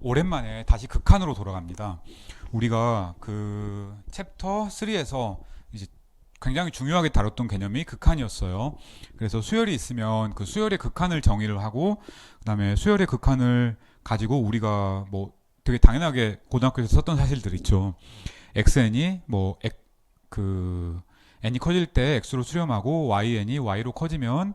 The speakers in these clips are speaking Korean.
오랜만에 다시 극한으로 돌아갑니다. 우리가 그 챕터 3에서 이제 굉장히 중요하게 다뤘던 개념이 극한이었어요. 그래서 수열이 있으면 그 수열의 극한을 정의를 하고, 그다음에 수열의 극한을 가지고 우리가 뭐 되게 당연하게 고등학교에서 썼던 사실들 있죠. xn이 그 n이 커질 때 x로 수렴하고 yn이 y로 커지면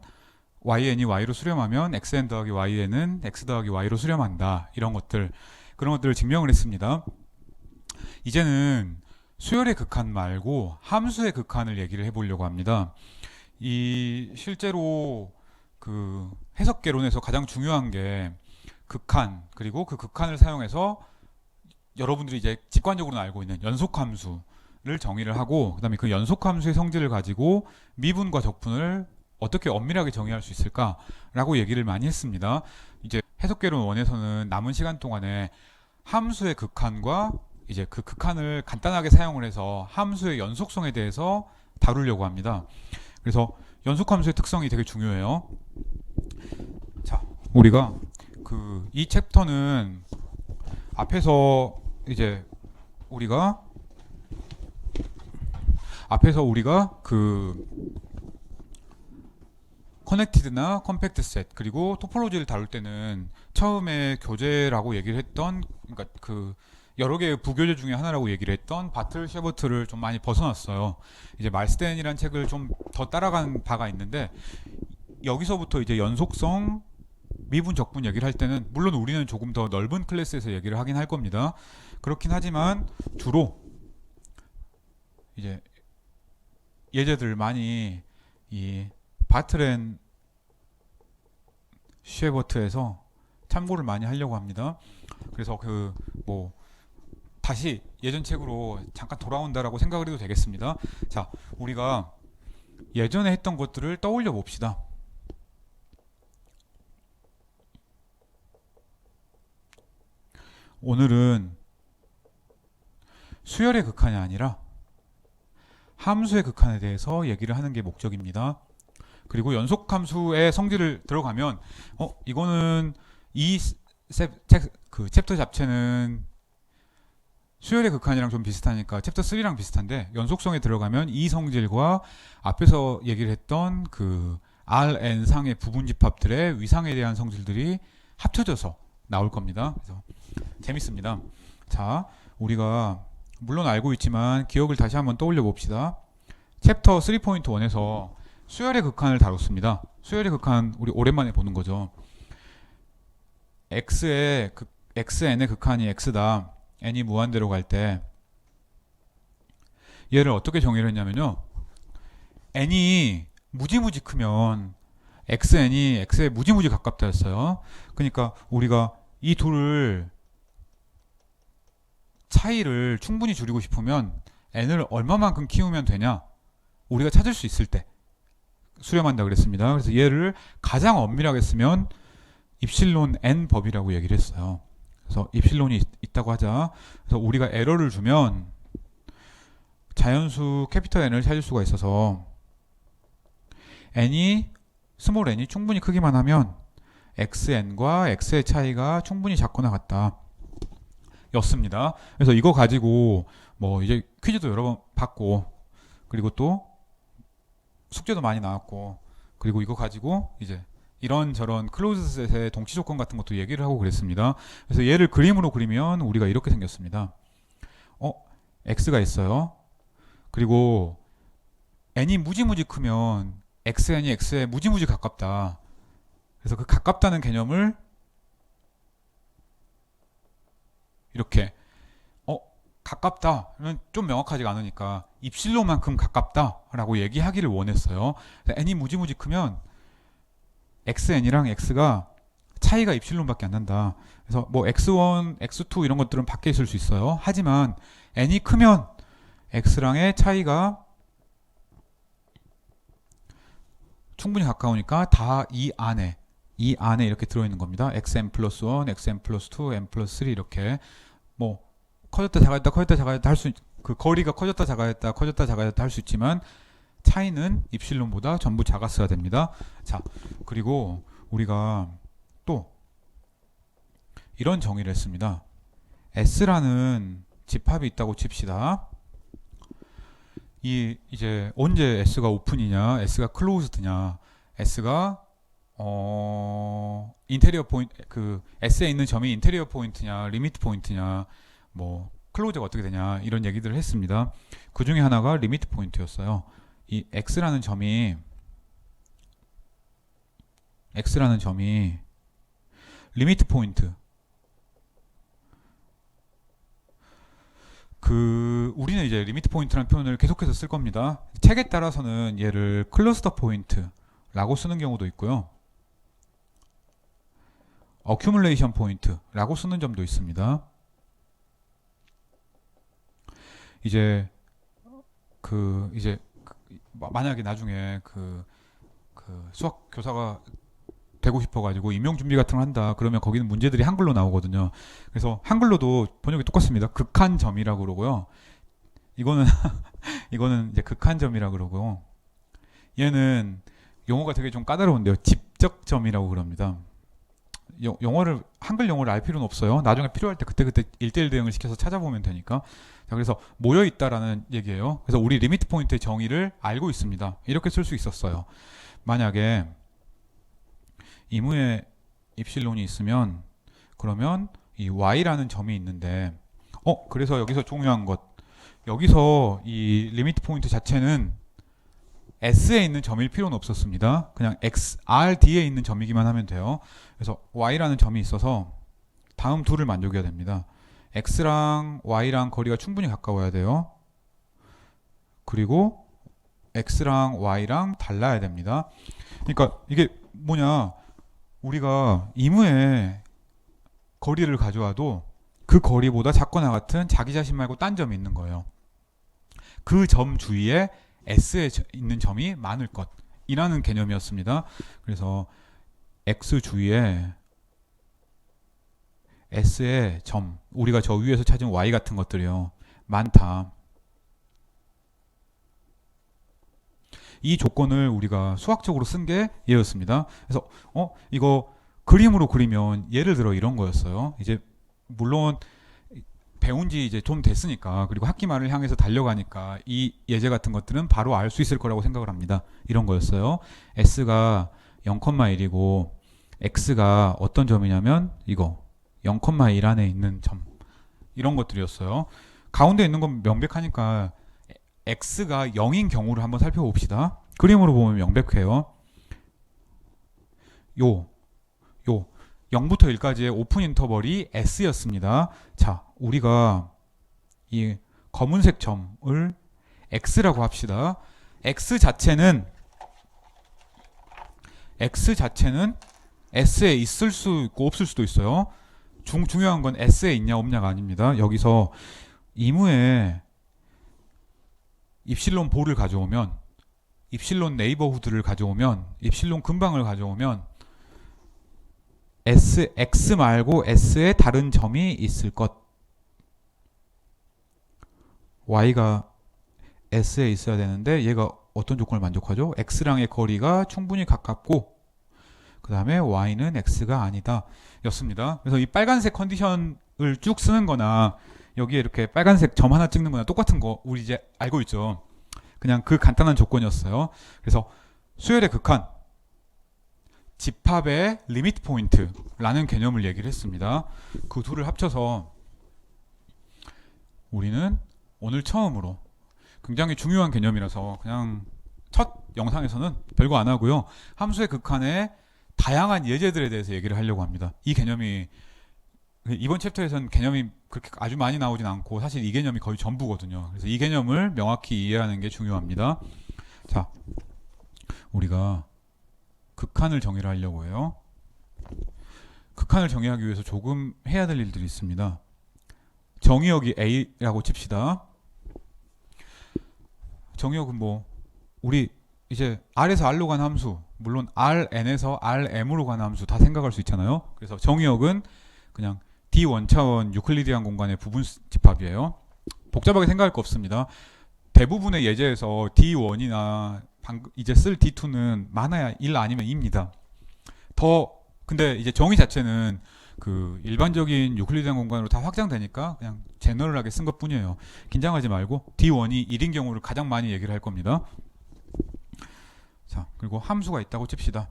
yn이 y로 수렴하면 xn 더하기 yn은 x 더하기 y로 수렴한다. 이런 것들, 그런 것들을 증명을 했습니다. 이제는 수열의 극한 말고 함수의 극한을 얘기를 해보려고 합니다. 이 실제로 그 해석개론에서 가장 중요한 게 극한, 그리고 그 극한을 사용해서 여러분들이 이제 직관적으로 알고 있는 연속함수를 정의를 하고, 그다음에 그 연속함수의 성질을 가지고 미분과 적분을 어떻게 엄밀하게 정의할 수 있을까라고 얘기를 많이 했습니다. 이제 해석개론 1에서는 남은 시간 동안에 함수의 극한과 이제 그 극한을 간단하게 사용을 해서 함수의 연속성에 대해서 다루려고 합니다. 그래서 연속함수의 특성이 되게 중요해요. 자, 우리가 그 이 챕터는 앞에서 이제 우리가 그 커넥티드나 컴팩트 셋, 그리고 토폴로지를 다룰 때는 처음에 교재라고 얘기를 했던, 그러니까 그 여러 개의 부교재 중에 하나라고 얘기를 했던 바틀 쉐버트를 좀 많이 벗어났어요. 이제 말스텐이라는 책을 좀 더 따라간 바가 있는데, 여기서부터 이제 연속성, 미분, 적분 얘기를 할 때는 물론 우리는 조금 더 넓은 클래스에서 얘기를 하긴 할 겁니다. 그렇긴 하지만 주로 이제 예제들 많이 이 바틀 쉐버트에서 참고를 많이 하려고 합니다. 그래서 그 뭐 다시 예전 책으로 잠깐 돌아온다라고 생각을 해도 되겠습니다. 자, 우리가 예전에 했던 것들을 떠올려 봅시다. 오늘은 수열의 극한이 아니라 함수의 극한에 대해서 얘기를 하는 게 목적입니다. 그리고 연속함수의 성질을 들어가면 이거는 그 챕터 잡채는 수열의 극한이랑 좀 비슷하니까 챕터 3랑 비슷한데, 연속성에 들어가면 이 성질과 앞에서 얘기를 했던 그 Rn 상의 부분집합들의 위상에 대한 성질들이 합쳐져서 나올 겁니다. 그래서 재밌습니다. 자, 우리가 물론 알고 있지만 기억을 다시 한번 떠올려 봅시다. 챕터 3.1에서 수열의 극한을 다뤘습니다. 수열의 극한 우리 오랜만에 보는 거죠. xn의 극한이 x다. n이 무한대로 갈 때 얘를 어떻게 정의를 했냐면요. n이 무지무지 크면 xn이 x에 무지무지 가깝다였어요. 그러니까 우리가 이 둘을 차이를 충분히 줄이고 싶으면 n을 얼마만큼 키우면 되냐, 우리가 찾을 수 있을 때 수렴한다 그랬습니다. 그래서 얘를 가장 엄밀하게 쓰면 입실론 n 법이라고 얘기를 했어요. 그래서 입실론이 있다고 하자. 그래서 우리가 에러를 주면 자연수 캐피털 n을 찾을 수가 있어서 스몰 n이 충분히 크기만 하면 xn과 x의 차이가 충분히 작거나 같다 였습니다. 그래서 이거 가지고 뭐 이제 퀴즈도 여러 번 받고, 그리고 또 숙제도 많이 나왔고, 그리고 이거 가지고 이제 이런저런 클로즈 셋의 동치 조건 같은 것도 얘기를 하고 그랬습니다. 그래서 얘를 그림으로 그리면 우리가 이렇게 생겼습니다. x가 있어요. 그리고 n이 무지무지 크면 xn이 x에 무지무지 가깝다. 그래서 그 가깝다는 개념을 이렇게 가깝다는 좀 명확하지가 않으니까 입실로만큼 가깝다라고 얘기하기를 원했어요. n이 무지무지 크면 xn이랑 x가 차이가 입실론밖에 안 난다. 그래서 뭐 x1, x2 이런 것들은 밖에 있을 수 있어요. 하지만 n이 크면 x랑의 차이가 충분히 가까우니까 다 이 안에 이렇게 들어있는 겁니다. xn 플러스 1, xn 플러스 2, n 플러스 3 이렇게 뭐 커졌다 작아졌다 커졌다 작아졌다 할 수, 그 거리가 커졌다 작아졌다 커졌다 작아졌다 할 수 있지만 차이는 입실론보다 전부 작았어야 됩니다. 자, 그리고 우리가 또 이런 정의를 했습니다. S라는 집합이 있다고 칩시다. 이제 언제 S가 오픈이냐, S가 클로즈드냐, S가 인테리어 포인트, 그 S에 있는 점이 인테리어 포인트냐, 리미트 포인트냐, 뭐 클로즈가 어떻게 되냐, 이런 얘기들을 했습니다. 그 중에 하나가 리미트 포인트였어요. 이 X라는 점이 리미트 포인트. 우리는 이제 리미트 포인트라는 표현을 계속해서 쓸 겁니다. 책에 따라서는 얘를 클러스터 포인트라고 쓰는 경우도 있고요. 어큐뮬레이션 포인트라고 쓰는 점도 있습니다. 이제 만약에 나중에 수학 교사가 되고 싶어가지고 임용 준비 같은 걸 한다. 그러면 거기는 문제들이 한글로 나오거든요. 그래서 한글로도 번역이 똑같습니다. 극한점이라고 그러고요. 이거는 이거는 이제 극한점이라고 그러고요. 얘는 용어가 되게 좀 까다로운데요. 집적점이라고 그럽니다. 한글 용어를 알 필요는 없어요. 나중에 필요할 때 그때그때 1대1 대응을 시켜서 찾아보면 되니까. 자, 그래서 모여 있다라는 얘기예요. 그래서 우리 리미트 포인트의 정의를 알고 있습니다. 이렇게 쓸 수 있었어요. 만약에 이무에 입실론이 있으면 그러면 이 y라는 점이 있는데 그래서 여기서 중요한 것, 여기서 이 리미트 포인트 자체는 S에 있는 점일 필요는 없었습니다. 그냥 RD에 있는 점이기만 하면 돼요. 그래서 Y라는 점이 있어서 다음 둘을 만족해야 됩니다. X랑 Y랑 거리가 충분히 가까워야 돼요. 그리고 X랑 Y랑 달라야 됩니다. 그러니까 이게 뭐냐, 우리가 이무에 거리를 가져와도 그 거리보다 작거나 같은 자기 자신 말고 딴 점이 있는 거예요. 그 점 주위에 S에 있는 점이 많을 것이라는 개념이었습니다. 그래서 X 주위에 S의 점, 우리가 저 위에서 찾은 Y 같은 것들이요, 많다. 이 조건을 우리가 수학적으로 쓴 게 얘였습니다. 그래서 이거 그림으로 그리면 예를 들어 이런 거였어요. 이제 물론 배운 지 이제 좀 됐으니까, 그리고 학기 말을 향해서 달려가니까 이 예제 같은 것들은 바로 알 수 있을 거라고 생각을 합니다. 이런 거였어요. S가 0,1이고 X가 어떤 점이냐면 이거 0,1 안에 있는 점, 이런 것들이었어요. 가운데 있는 건 명백하니까 X가 0인 경우를 한번 살펴봅시다. 그림으로 보면 명백해요. 요 0부터 1까지의 오픈 인터벌이 S였습니다. 자, 우리가 이 검은색 점을 X라고 합시다. X 자체는 S에 있을 수 있고 없을 수도 있어요. 중요한 건 S에 있냐 없냐가 아닙니다. 여기서 이무에 입실론 보를 가져오면, 입실론 네이버후드를 가져오면, 입실론 근방을 가져오면 X 말고 S에 다른 점이 있을 것. Y가 S에 있어야 되는데 얘가 어떤 조건을 만족하죠? X랑의 거리가 충분히 가깝고 그 다음에 Y는 X가 아니다 였습니다. 그래서 이 빨간색 컨디션을 쭉 쓰는 거나 여기에 이렇게 빨간색 점 하나 찍는 거나 똑같은 거 우리 이제 알고 있죠. 그냥 그 간단한 조건이었어요. 그래서 수열의 극한, 집합의 리미트 포인트라는 개념을 얘기를 했습니다. 그 둘을 합쳐서 우리는 오늘 처음으로, 굉장히 중요한 개념이라서 그냥 첫 영상에서는 별거 안 하고요, 함수의 극한의 다양한 예제들에 대해서 얘기를 하려고 합니다. 이 개념이 이번 챕터에서는 개념이 그렇게 아주 많이 나오진 않고 사실 이 개념이 거의 전부거든요. 그래서 이 개념을 명확히 이해하는 게 중요합니다. 자, 우리가 극한을 정의를 하려고 해요. 극한을 정의하기 위해서 조금 해야 될 일들이 있습니다. 정의역이 A라고 칩시다. 정의역은 뭐 우리 이제 R에서 R로 가는 함수, 물론 Rn에서 Rm으로 가는 함수 다 생각할 수 있잖아요. 그래서 정의역은 그냥 D1차원 유클리디안 공간의 부분 집합이에요. 복잡하게 생각할 거 없습니다. 대부분의 예제에서 D1이나 이제 쓸 D2는 많아야 1 아니면 2입니다. 근데 이제 정의 자체는 그 일반적인 유클리드한 공간으로 다 확장되니까 그냥 제너럴하게 쓴 것 뿐이에요. 긴장하지 말고 D1이 1인 경우를 가장 많이 얘기를 할 겁니다. 자, 그리고 함수가 있다고 칩시다.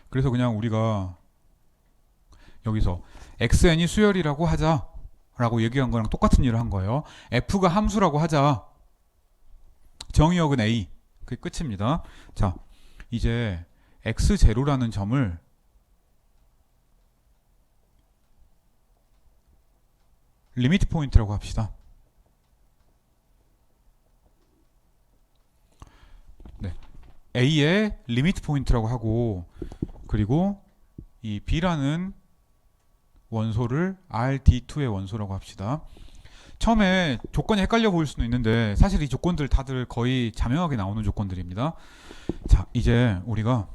그래서 그냥 우리가 여기서 xn이 수열이라고 하자 라고 얘기한 거랑 똑같은 일을 한 거예요. f가 함수라고 하자. 정의역은 a. 그게 끝입니다. 자, 이제 x0라는 점을 리미트 포인트라고 합시다. 네, a의 리미트 포인트라고 하고, 그리고 이 b라는 원소를 RD2의 원소라고 합시다. 처음에 조건이 헷갈려 보일 수도 있는데 사실 이 조건들 다들 거의 자명하게 나오는 조건들입니다. 자, 이제 우리가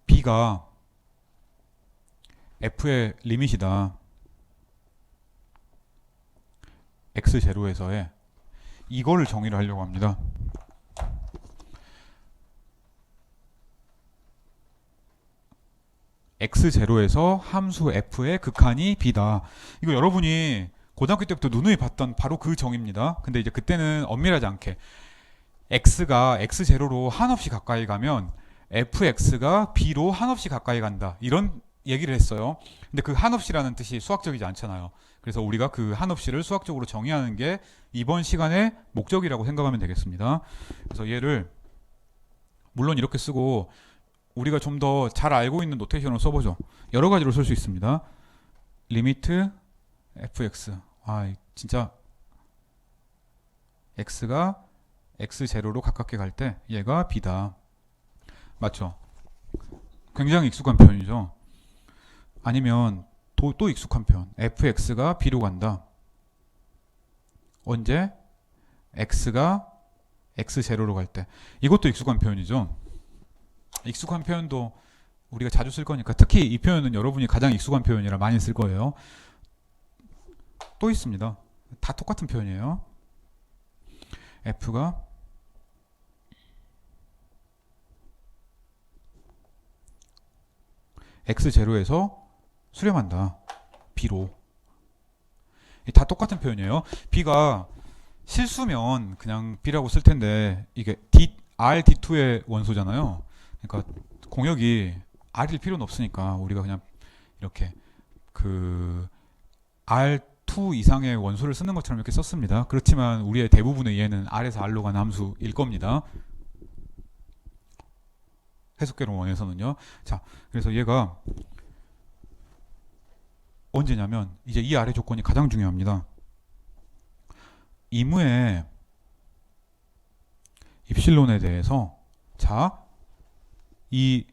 B가 F의 리밋이다. X0에서의 이거를 정의를 하려고 합니다. X0에서 함수 F의 극한이 B다. 이거 여러분이 고등학교 때부터 누누이 봤던 바로 그 정의입니다. 근데 이제 그때는 엄밀하지 않게 X가 X0로 한없이 가까이 가면 Fx가 B로 한없이 가까이 간다. 이런 얘기를 했어요. 근데 그 한없이라는 뜻이 수학적이지 않잖아요. 그래서 우리가 그 한없이를 수학적으로 정의하는 게 이번 시간의 목적이라고 생각하면 되겠습니다. 그래서 얘를 물론 이렇게 쓰고 우리가 좀 더 잘 알고 있는 노테이션을 써보죠. 여러 가지로 쓸 수 있습니다. 리미트 fx. 아, 진짜 x가 x0로 가깝게 갈 때 얘가 b다. 맞죠? 굉장히 익숙한 표현이죠. 아니면 또 익숙한 표현. fx가 b로 간다. 언제? x가 x0로 갈 때. 이것도 익숙한 표현이죠. 익숙한 표현도 우리가 자주 쓸 거니까 특히 이 표현은 여러분이 가장 익숙한 표현이라 많이 쓸 거예요. 또 있습니다. 다 똑같은 표현이에요. F가 X0에서 수렴한다. B로. 다 똑같은 표현이에요. B가 실수면 그냥 B라고 쓸 텐데 이게 RD2의 원소잖아요. 그러니까 공역이 R일 필요는 없으니까 우리가 그냥 이렇게 그 R2 이상의 원소를 쓰는 것처럼 이렇게 썼습니다. 그렇지만 우리의 대부분의 이해는 R에서 R로 가는 함수일 겁니다. 해석계론 원에서는요. 자, 그래서 얘가 언제냐면 이제 이 아래 조건이 가장 중요합니다. 이무의 입실론에 대해서 자, 이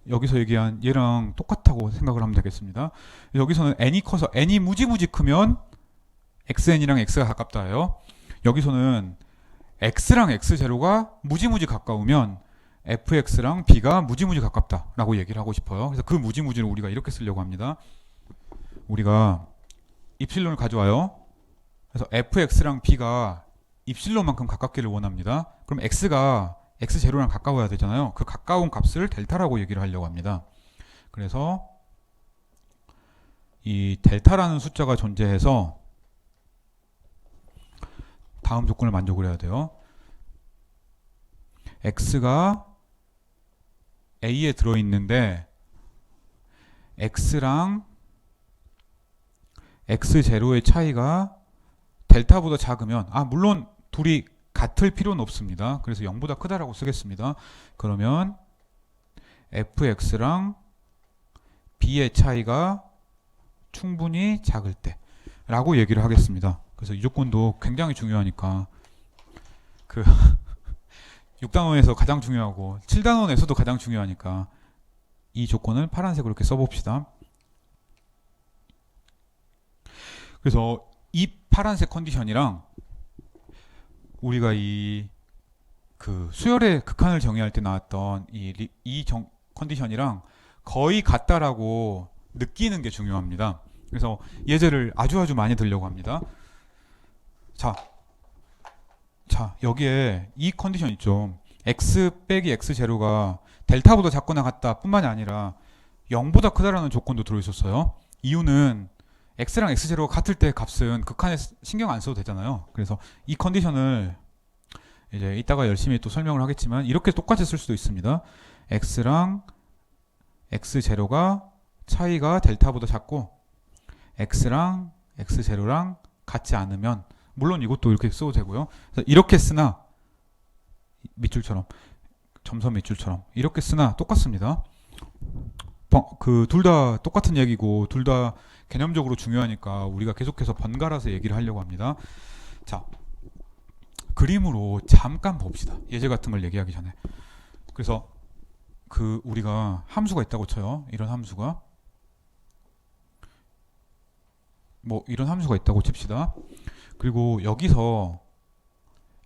여기서 얘기한 얘랑 똑같다고 생각을 하면 되겠습니다. 여기서는 n이 커서 n이 무지무지 크면 xn이랑 x가 가깝다예요. 여기서는 x랑 x0가 무지무지 가까우면 fx랑 b가 무지무지 가깝다라고 얘기를 하고 싶어요. 그래서 그 무지무지를 우리가 이렇게 쓰려고 합니다. 우리가 입실론을 가져와요. 그래서 fx랑 b가 입실론만큼 가깝기를 원합니다. 그럼 x가 x0랑 가까워야 되잖아요. 그 가까운 값을 델타라고 얘기를 하려고 합니다. 그래서 이 델타라는 숫자가 존재해서 다음 조건을 만족을 해야 돼요. x가 a에 들어있는데 x랑 x0의 차이가 델타보다 작으면 물론 둘이 같을 필요는 없습니다. 그래서 0보다 크다라고 쓰겠습니다. 그러면 fx랑 b의 차이가 충분히 작을 때 라고 얘기를 하겠습니다. 그래서 이 조건도 굉장히 중요하니까 그 6단원에서 가장 중요하고 7단원에서도 가장 중요하니까 이 조건을 파란색으로 이렇게 써봅시다. 그래서 이 파란색 컨디션이랑 우리가 그 수열의 극한을 정의할 때 나왔던 이 컨디션이랑 거의 같다라고 느끼는 게 중요합니다. 그래서 예제를 아주 많이 들려고 합니다. 자, 자, 여기에 이 컨디션 있죠. x 빼기 x 제로가 델타보다 작거나 같다 뿐만이 아니라 0보다 크다라는 조건도 들어있었어요. 이유는 x랑 x 제로가 같을 때 값은 극한에 신경 안 써도 되잖아요. 그래서 이 컨디션을 이제 이따가 열심히 또 설명을 하겠지만 이렇게 똑같이 쓸 수도 있습니다. x랑 x 제로가 차이가 델타보다 작고 x랑 x 제로랑 같지 않으면, 물론 이것도 이렇게 써도 되고요. 이렇게 쓰나 밑줄처럼, 점선 밑줄처럼 이렇게 쓰나 똑같습니다. 그 둘 다 똑같은 얘기고 둘 다 개념적으로 중요하니까 우리가 계속해서 번갈아서 얘기를 하려고 합니다. 자, 그림으로 잠깐 봅시다. 예제 같은 걸 얘기하기 전에. 그래서 그 우리가 함수가 있다고 쳐요. 이런 함수가 이런 함수가 있다고 칩시다. 그리고 여기서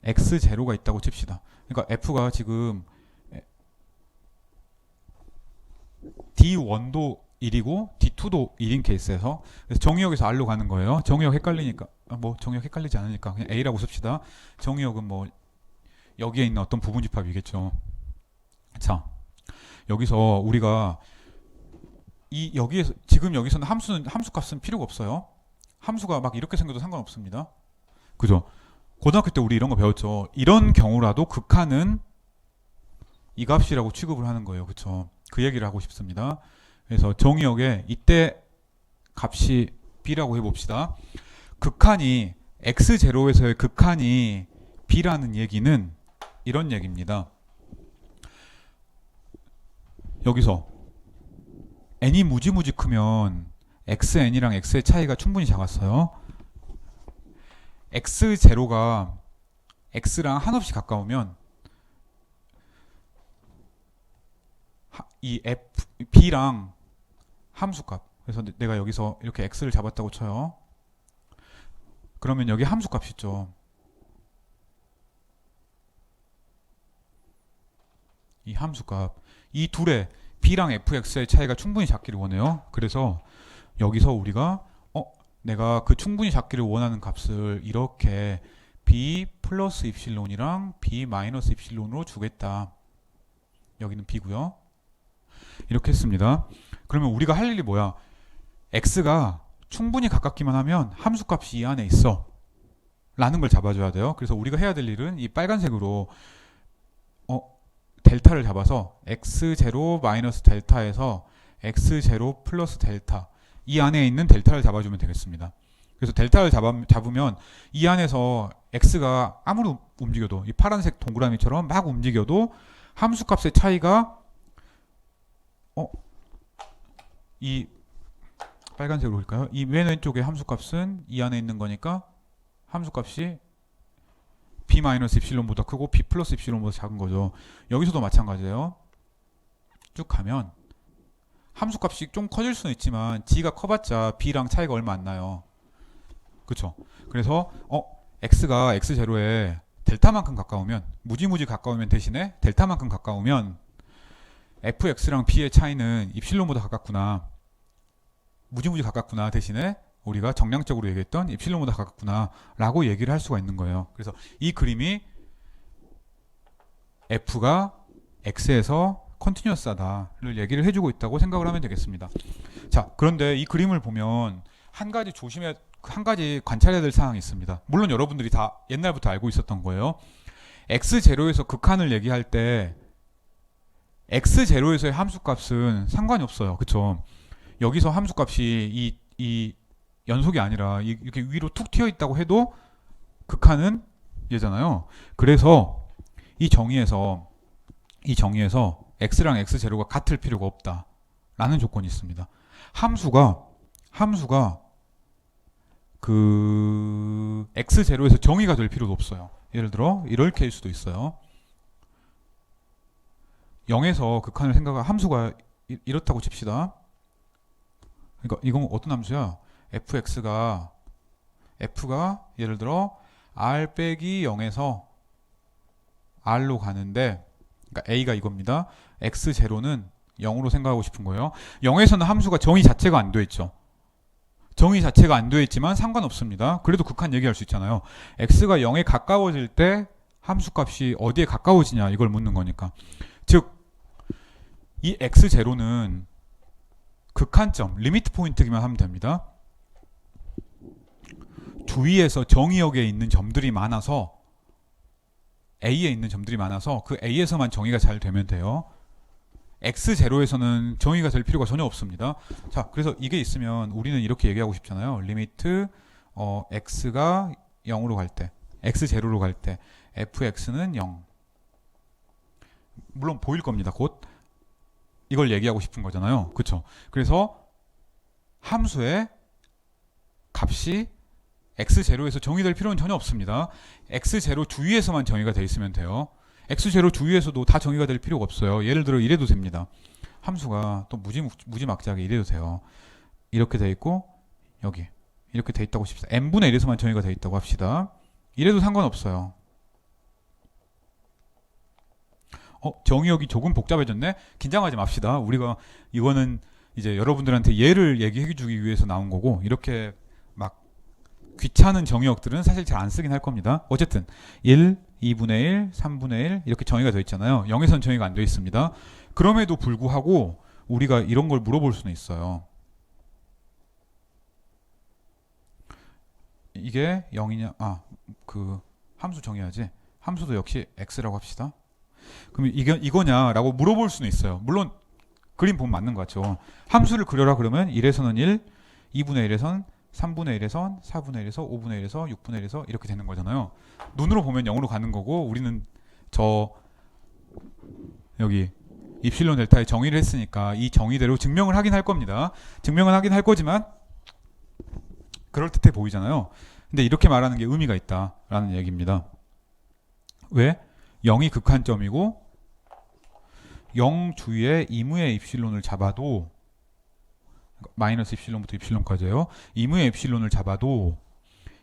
x0가 있다고 칩시다. 그러니까 f가 지금 d1도 1이고 d2도 1인 케이스에서, 그래서 정의역에서 r로 가는 거예요. 정의역 헷갈리니까, 정의역 헷갈리지 않으니까 그냥 a라고 씁시다. 정의역은 여기에 있는 어떤 부분 집합이겠죠. 자, 여기서 우리가 여기에서 지금 여기서는 함수 값은 필요가 없어요. 함수가 막 이렇게 생겨도 상관없습니다. 그죠? 고등학교 때 우리 이런 거 배웠죠. 이런 경우라도 극한은 이 값이라고 취급을 하는 거예요. 그쵸? 그 얘기를 하고 싶습니다. 그래서 정의역에 이때 값이 b라고 해봅시다. 극한이 x0에서의 극한이 b라는 얘기는 이런 얘기입니다. 여기서 n이 무지무지 크면 xn이랑 x의 차이가 충분히 작았어요. x0가 x랑 한없이 가까우면 이 b랑 함수값, 그래서 내가 여기서 이렇게 x를 잡았다고 쳐요. 그러면 여기 함수값 있죠. 이 함수값, 이 둘의 b랑 fx의 차이가 충분히 작기를 원해요. 그래서 여기서 우리가 내가 그 충분히 작기를 원하는 값을 이렇게 b 플러스 입실론이랑 b 마이너스 입실론으로 주겠다. 여기는 b고요. 이렇게 했습니다. 그러면 우리가 할 일이 뭐야? x가 충분히 가깝기만 하면 함수값이 이 안에 있어 라는 걸 잡아줘야 돼요. 그래서 우리가 해야 될 일은 이 빨간색으로 델타를 잡아서 x0 마이너스 델타에서 x0 플러스 델타, 이 안에 있는 델타를 잡아주면 되겠습니다. 그래서 델타를 잡으면 이 안에서 x가 아무리 움직여도, 이 파란색 동그라미처럼 막 움직여도 함수값의 차이가 이 빨간색으로 볼까요? 이 맨 왼쪽의 함수값은 이 안에 있는 거니까 함수값이 b 마이너스 입실론보다 크고 b 플러스 입실론보다 작은 거죠. 여기서도 마찬가지예요. 쭉 가면 함수값이 좀 커질 수는 있지만 g가 커봤자 b랑 차이가 얼마 안 나요. 그쵸? 그래서 x가 x0에 델타만큼 가까우면, 무지무지 가까우면 대신에 델타만큼 가까우면 fx랑 b의 차이는 입실론보다 가깝구나, 무지무지 가깝구나 대신에 우리가 정량적으로 얘기했던 입실론보다 가깝구나 라고 얘기를 할 수가 있는 거예요. 그래서 이 그림이 f가 x에서 컨티뉴어스하다를 얘기를 해주고 있다고 생각을 하면 되겠습니다. 자, 그런데 이 그림을 보면 한 가지 관찰해야 될 사항이 있습니다. 물론 여러분들이 다 옛날부터 알고 있었던 거예요. x0에서 극한을 얘기할 때 x0에서의 함수값은 상관이 없어요. 그쵸? 여기서 함수값이 이 연속이 아니라 이렇게 위로 툭 튀어 있다고 해도 극한은 얘잖아요. 그래서 이 정의에서 x랑 x0가 같을 필요가 없다 라는 조건이 있습니다. 함수가 그 x0에서 정의가 될 필요도 없어요. 예를 들어 이렇게 일 수도 있어요. 0에서 극한을 생각한 함수가 이렇다고 칩시다. 그러니까 이건 어떤 함수야? f가 예를 들어 r 빼기 0에서 r로 가는데, 그러니까 a가 이겁니다. x0는 0으로 생각하고 싶은 거예요. 0에서는 함수가 정의 자체가 안 돼 있죠. 정의 자체가 안 되어 있지만 상관없습니다. 그래도 극한 얘기할 수 있잖아요. x가 0에 가까워질 때 함수값이 어디에 가까워지냐 이걸 묻는 거니까. 즉 이 x0는 극한점, 리미트 포인트기만 하면 됩니다. 주위에서 정의역에 있는 점들이 많아서 A에 있는 점들이 많아서 그 A에서만 정의가 잘 되면 돼요. X0에서는 정의가 될 필요가 전혀 없습니다. 자, 그래서 이게 있으면 우리는 이렇게 얘기하고 싶잖아요. 리미트 X가 0으로 갈 때, X0로 갈 때 fx는 0. 물론 보일 겁니다. 곧 이걸 얘기하고 싶은 거잖아요. 그쵸? 그래서 함수의 값이 x0에서 정의될 필요는 전혀 없습니다. x0 주위에서만 정의가 돼 있으면 돼요. x0 주위에서도 다 정의가 될 필요가 없어요. 예를 들어 이래도 됩니다. 함수가 또 무지막지하게 이래도 돼요. 이렇게 돼 있고 여기 이렇게 돼 있다고 합시다. n분의 1에서만 정의가 돼 있다고 합시다. 이래도 상관없어요. 정의역이 조금 복잡해졌네? 긴장하지 맙시다. 우리가 이거는 이제 여러분들한테 예를 얘기해 주기 위해서 나온 거고, 이렇게 막 귀찮은 정의역들은 사실 잘 안 쓰긴 할 겁니다. 어쨌든 1, 2분의 1, 3분의 1 이렇게 정의가 되어 있잖아요. 0에선 정의가 안 되어 있습니다. 그럼에도 불구하고 우리가 이런 걸 물어볼 수는 있어요. 이게 0이냐? 그 함수 정의하지. 함수도 역시 x라고 합시다. 그럼 이거냐라고 물어볼 수는 있어요. 물론 그림 보면 맞는 것 같죠. 함수를 그려라 그러면 1에서는 1, 2분의 1에선 3분의 1에선 4분의 1에서 5분의 1에서 6분의 1에서 이렇게 되는 거잖아요. 눈으로 보면 0으로 가는 거고, 우리는 저 여기 입실론 델타에 정의를 했으니까 이 정의대로 증명을 하긴 할 겁니다. 증명은 하긴 할 거지만 그럴듯해 보이잖아요. 근데 이렇게 말하는 게 의미가 있다라는 얘기입니다. 왜? 0이 극한점이고 0 주위에 이무의 입실론을 잡아도, 마이너스 입실론부터 입실론까지예요. 이무의 입실론을 잡아도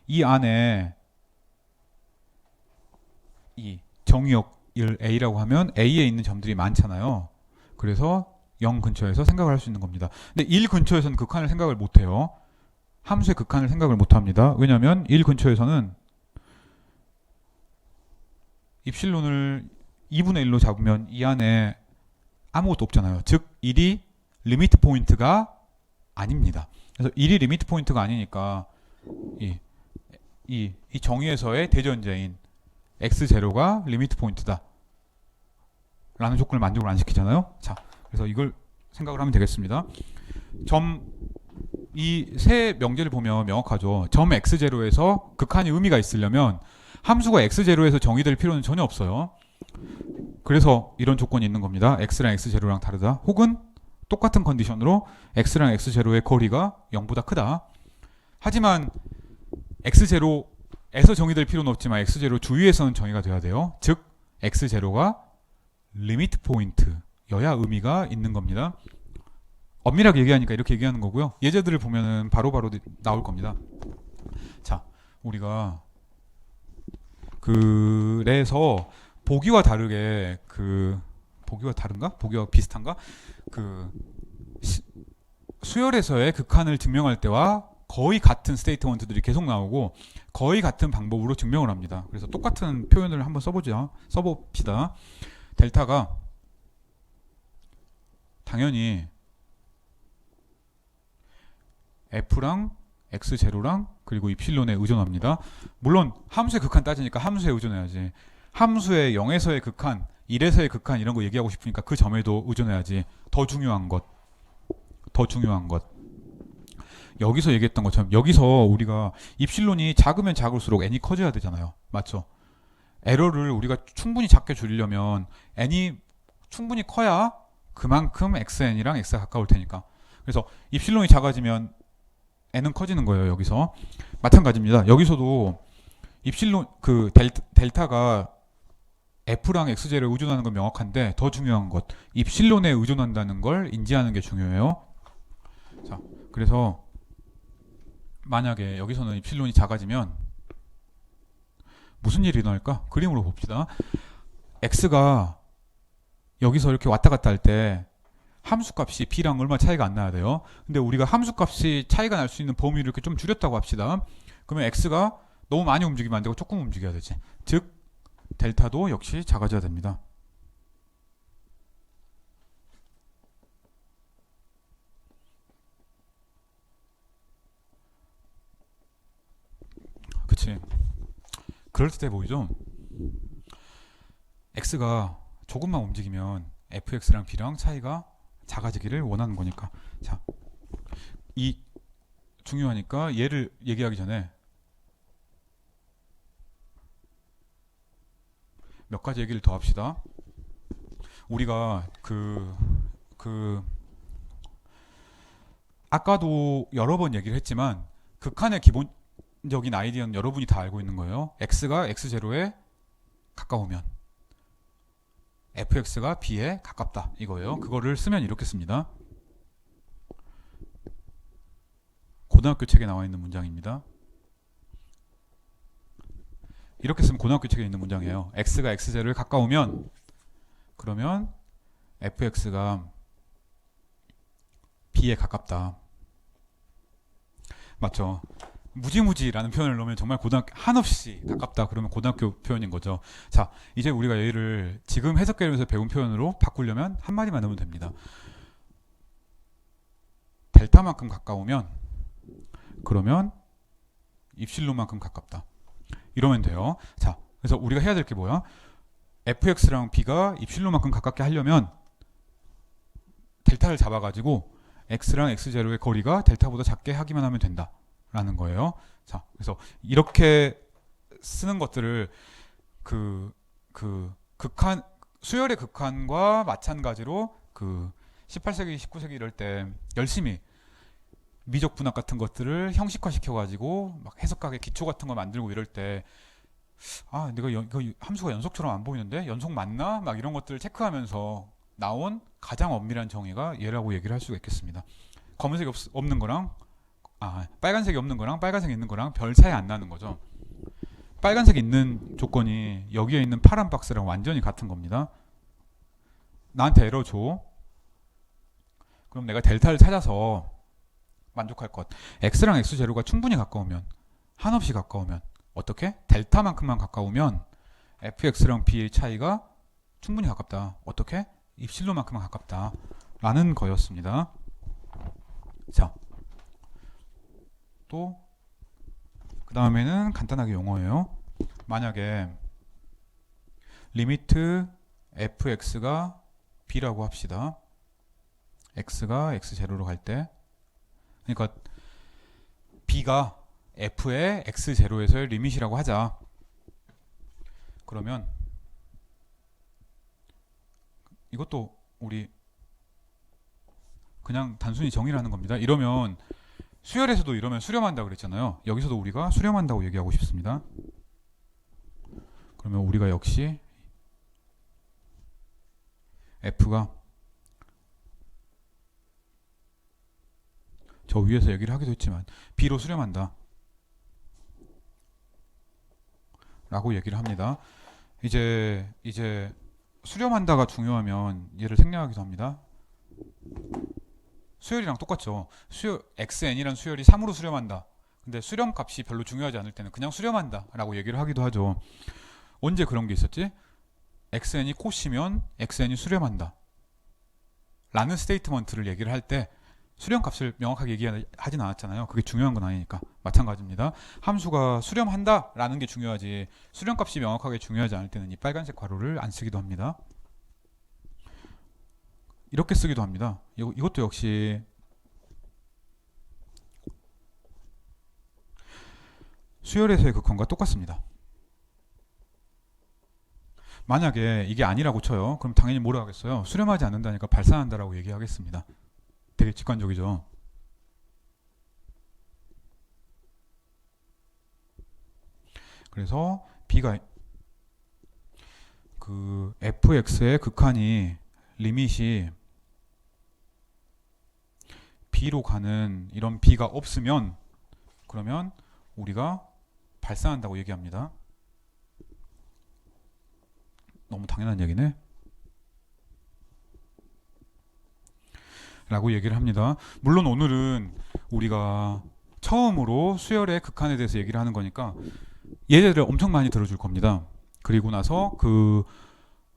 이 안에 이 정의역을 A라고 하면 A에 있는 점들이 많잖아요. 그래서 0 근처에서 생각을 할 수 있는 겁니다. 근데 1 근처에서는 극한을 생각을 못해요. 함수의 극한을 생각을 못합니다. 왜냐하면 1 근처에서는 입실론을 2분의 1로 잡으면 이 안에 아무것도 없잖아요. 즉 1이 리미트 포인트가 아닙니다. 그래서 1이 리미트 포인트가 아니니까 이 정의에서의 대전제인 x0가 리미트 포인트다 라는 조건을 만족을 안 시키잖아요. 자, 그래서 이걸 생각을 하면 되겠습니다. 이 세 명제를 보면 명확하죠. 점 x0에서 극한이 의미가 있으려면 함수가 x0에서 정의될 필요는 전혀 없어요. 그래서 이런 조건이 있는 겁니다. x랑 x0랑 다르다. 혹은 똑같은 컨디션으로 x랑 x0의 거리가 0보다 크다. 하지만 x0에서 정의될 필요는 없지만 x0 주위에서는 정의가 돼야 돼요. 즉 x0가 리미트 포인트여야 의미가 있는 겁니다. 엄밀하게 얘기하니까 이렇게 얘기하는 거고요. 예제들을 보면은 바로바로 나올 겁니다. 자, 우리가 그래서 보기와 다르게 보기와 다른가? 보기와 비슷한가? 수열에서의 극한을 증명할 때와 거의 같은 스테이트먼트들이 계속 나오고 거의 같은 방법으로 증명을 합니다. 그래서 똑같은 표현을 한번 써봅시다. 델타가 당연히 F랑 X0랑 그리고 입실론에 의존합니다. 물론 함수의 극한 따지니까 함수에 의존해야지. 함수의 0에서의 극한, 1에서의 극한 이런 거 얘기하고 싶으니까 그 점에도 의존해야지. 더 중요한 것. 여기서 얘기했던 것처럼 여기서 우리가 입실론이 작으면 작을수록 n이 커져야 되잖아요. 맞죠? 에러를 우리가 충분히 작게 줄이려면 n이 충분히 커야 그만큼 xn이랑 x가 가까울 테니까. 그래서 입실론이 작아지면 n은 커지는 거예요. 여기서 마찬가지입니다. 여기서도 입실론 델타가 f랑 x제를 의존하는 건 명확한데 더 중요한 것 입실론에 의존한다는 걸 인지하는 게 중요해요. 자, 그래서 만약에 여기서는 입실론이 작아지면 무슨 일이 일어날까? 그림으로 봅시다. x가 여기서 이렇게 왔다 갔다 할 때 함수값이 b랑 얼마 차이가 안 나야 돼요. 근데 우리가 함수값이 차이가 날 수 있는 범위를 이렇게 좀 줄였다고 합시다. 그러면 x가 너무 많이 움직이면 안 되고 조금 움직여야 되지. 즉 델타도 역시 작아져야 됩니다. 그치? 그럴듯해 보이죠? x가 조금만 움직이면 fx랑 b랑 차이가 작아지기를 원하는 거니까. 자, 이 중요하니까 얘를 얘기하기 전에 몇 가지 얘기를 더 합시다. 우리가 아까도 여러 번 얘기를 했지만 극한의 기본적인 아이디어는 여러분이 다 알고 있는 거예요. x가 x0에 가까우면 fx가 b에 가깝다 이거예요. 그거를 쓰면 이렇게 씁니다. 고등학교 책에 나와 있는 문장입니다. 이렇게 쓰면 고등학교 책에 있는 문장이에요. x가 x0에 가까우면 그러면 fx가 b에 가깝다. 맞죠? 무지무지라는 표현을 넣으면 정말 고등학교 한없이 가깝다 그러면 고등학교 표현인 거죠. 자, 이제 우리가 얘를 지금 해석개론에서 배운 표현으로 바꾸려면 한마디만 넣으면 됩니다. 델타만큼 가까우면 그러면 입실론만큼 가깝다. 이러면 돼요. 자, 그래서 우리가 해야 될 게 뭐야? fx랑 b가 입실론만큼 가깝게 하려면 델타를 잡아가지고 x랑 x0의 거리가 델타보다 작게 하기만 하면 된다 라는 거예요. 자, 그래서 이렇게 쓰는 것들을 극한 수열의 극한과 마찬가지로 18세기 19세기 이럴 때 열심히 미적 분학 같은 것들을 형식화 시켜가지고 막 해석학의 기초 같은 거 만들고 이럴 때 내가 이거 함수가 연속처럼 안 보이는데 연속 맞나? 막 이런 것들을 체크하면서 나온 가장 엄밀한 정의가 얘라고 얘기를 할 수가 있겠습니다. 검은색이 없는 거랑 빨간색이 없는 거랑 빨간색이 있는 거랑 별 차이 안 나는 거죠. 빨간색이 있는 조건이 여기에 있는 파란 박스랑 완전히 같은 겁니다. 나한테 에러 줘. 그럼 내가 델타를 찾아서 만족할 것. x랑 x0가 충분히 가까우면 한없이 가까우면 어떻게? 델타만큼만 가까우면 fx랑 b의 차이가 충분히 가깝다. 어떻게? 입실로만큼만 가깝다. 라는 거였습니다. 자, 또 그 다음에는 간단하게 용어예요. 만약에 리미트 fx가 b라고 합시다. x가 x0로 갈 때 그러니까 b가 f의 x0에서의 리밋이라고 하자. 그러면 이것도 우리 그냥 단순히 정의를 하는 겁니다. 이러면 수열에서도 이러면 수렴한다고 그랬잖아요. 여기서도 우리가 수렴한다고 얘기하고 싶습니다. 그러면 우리가 역시 f가 저 위에서 얘기를 하기도 했지만 b로 수렴한다 라고 얘기를 합니다. 이제 수렴한다가 중요하면 얘를 생략하기도 합니다. 수열이랑 똑같죠. xn이라는 수열이 3으로 수렴한다. 근데 수렴값이 별로 중요하지 않을 때는 그냥 수렴한다 라고 얘기를 하기도 하죠. 언제 그런 게 있었지? xn이 코시면 xn이 수렴한다 라는 스테이트먼트를 얘기를 할 때 수렴값을 명확하게 얘기하진 않았잖아요. 그게 중요한 건 아니니까. 마찬가지입니다. 함수가 수렴한다 라는 게 중요하지 수렴값이 명확하게 중요하지 않을 때는 이 빨간색 괄호를 안 쓰기도 합니다. 이렇게 쓰기도 합니다. 이것도 역시 수열에서의 극한과 똑같습니다. 만약에 이게 아니라고 쳐요. 그럼 당연히 뭐라 하겠어요? 수렴하지 않는다니까 발산한다라고 얘기하겠습니다. 되게 직관적이죠. 그래서 b가 fx의 극한이 리밋이 b로 가는 이런 b가 없으면 그러면 우리가 발산한다고 얘기합니다. 너무 당연한 얘기네. 라고 얘기를 합니다. 물론 오늘은 우리가 처음으로 수열의 극한에 대해서 얘기를 하는 거니까 예제를 엄청 많이 들어줄 겁니다. 그리고 나서 그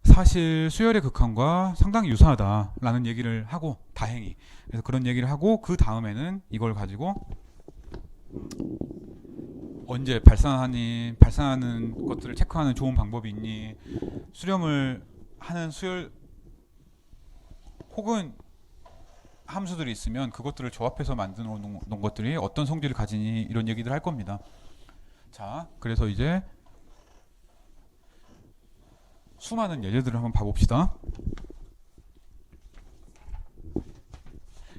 사실 수열의 극한과 상당히 유사하다라는 얘기를 하고, 다행히 그래서 그런 얘기를 하고, 그 다음에는 이걸 가지고 언제 발산하는 것들을 체크하는 좋은 방법이 있니, 수렴을 하는 수열 혹은 함수들이 있으면 그것들을 조합해서 만들어 놓은 것들이 어떤 성질을 가지니, 이런 얘기들 할 겁니다. 자, 그래서 이제 수많은 예제들을 한번 봐봅시다.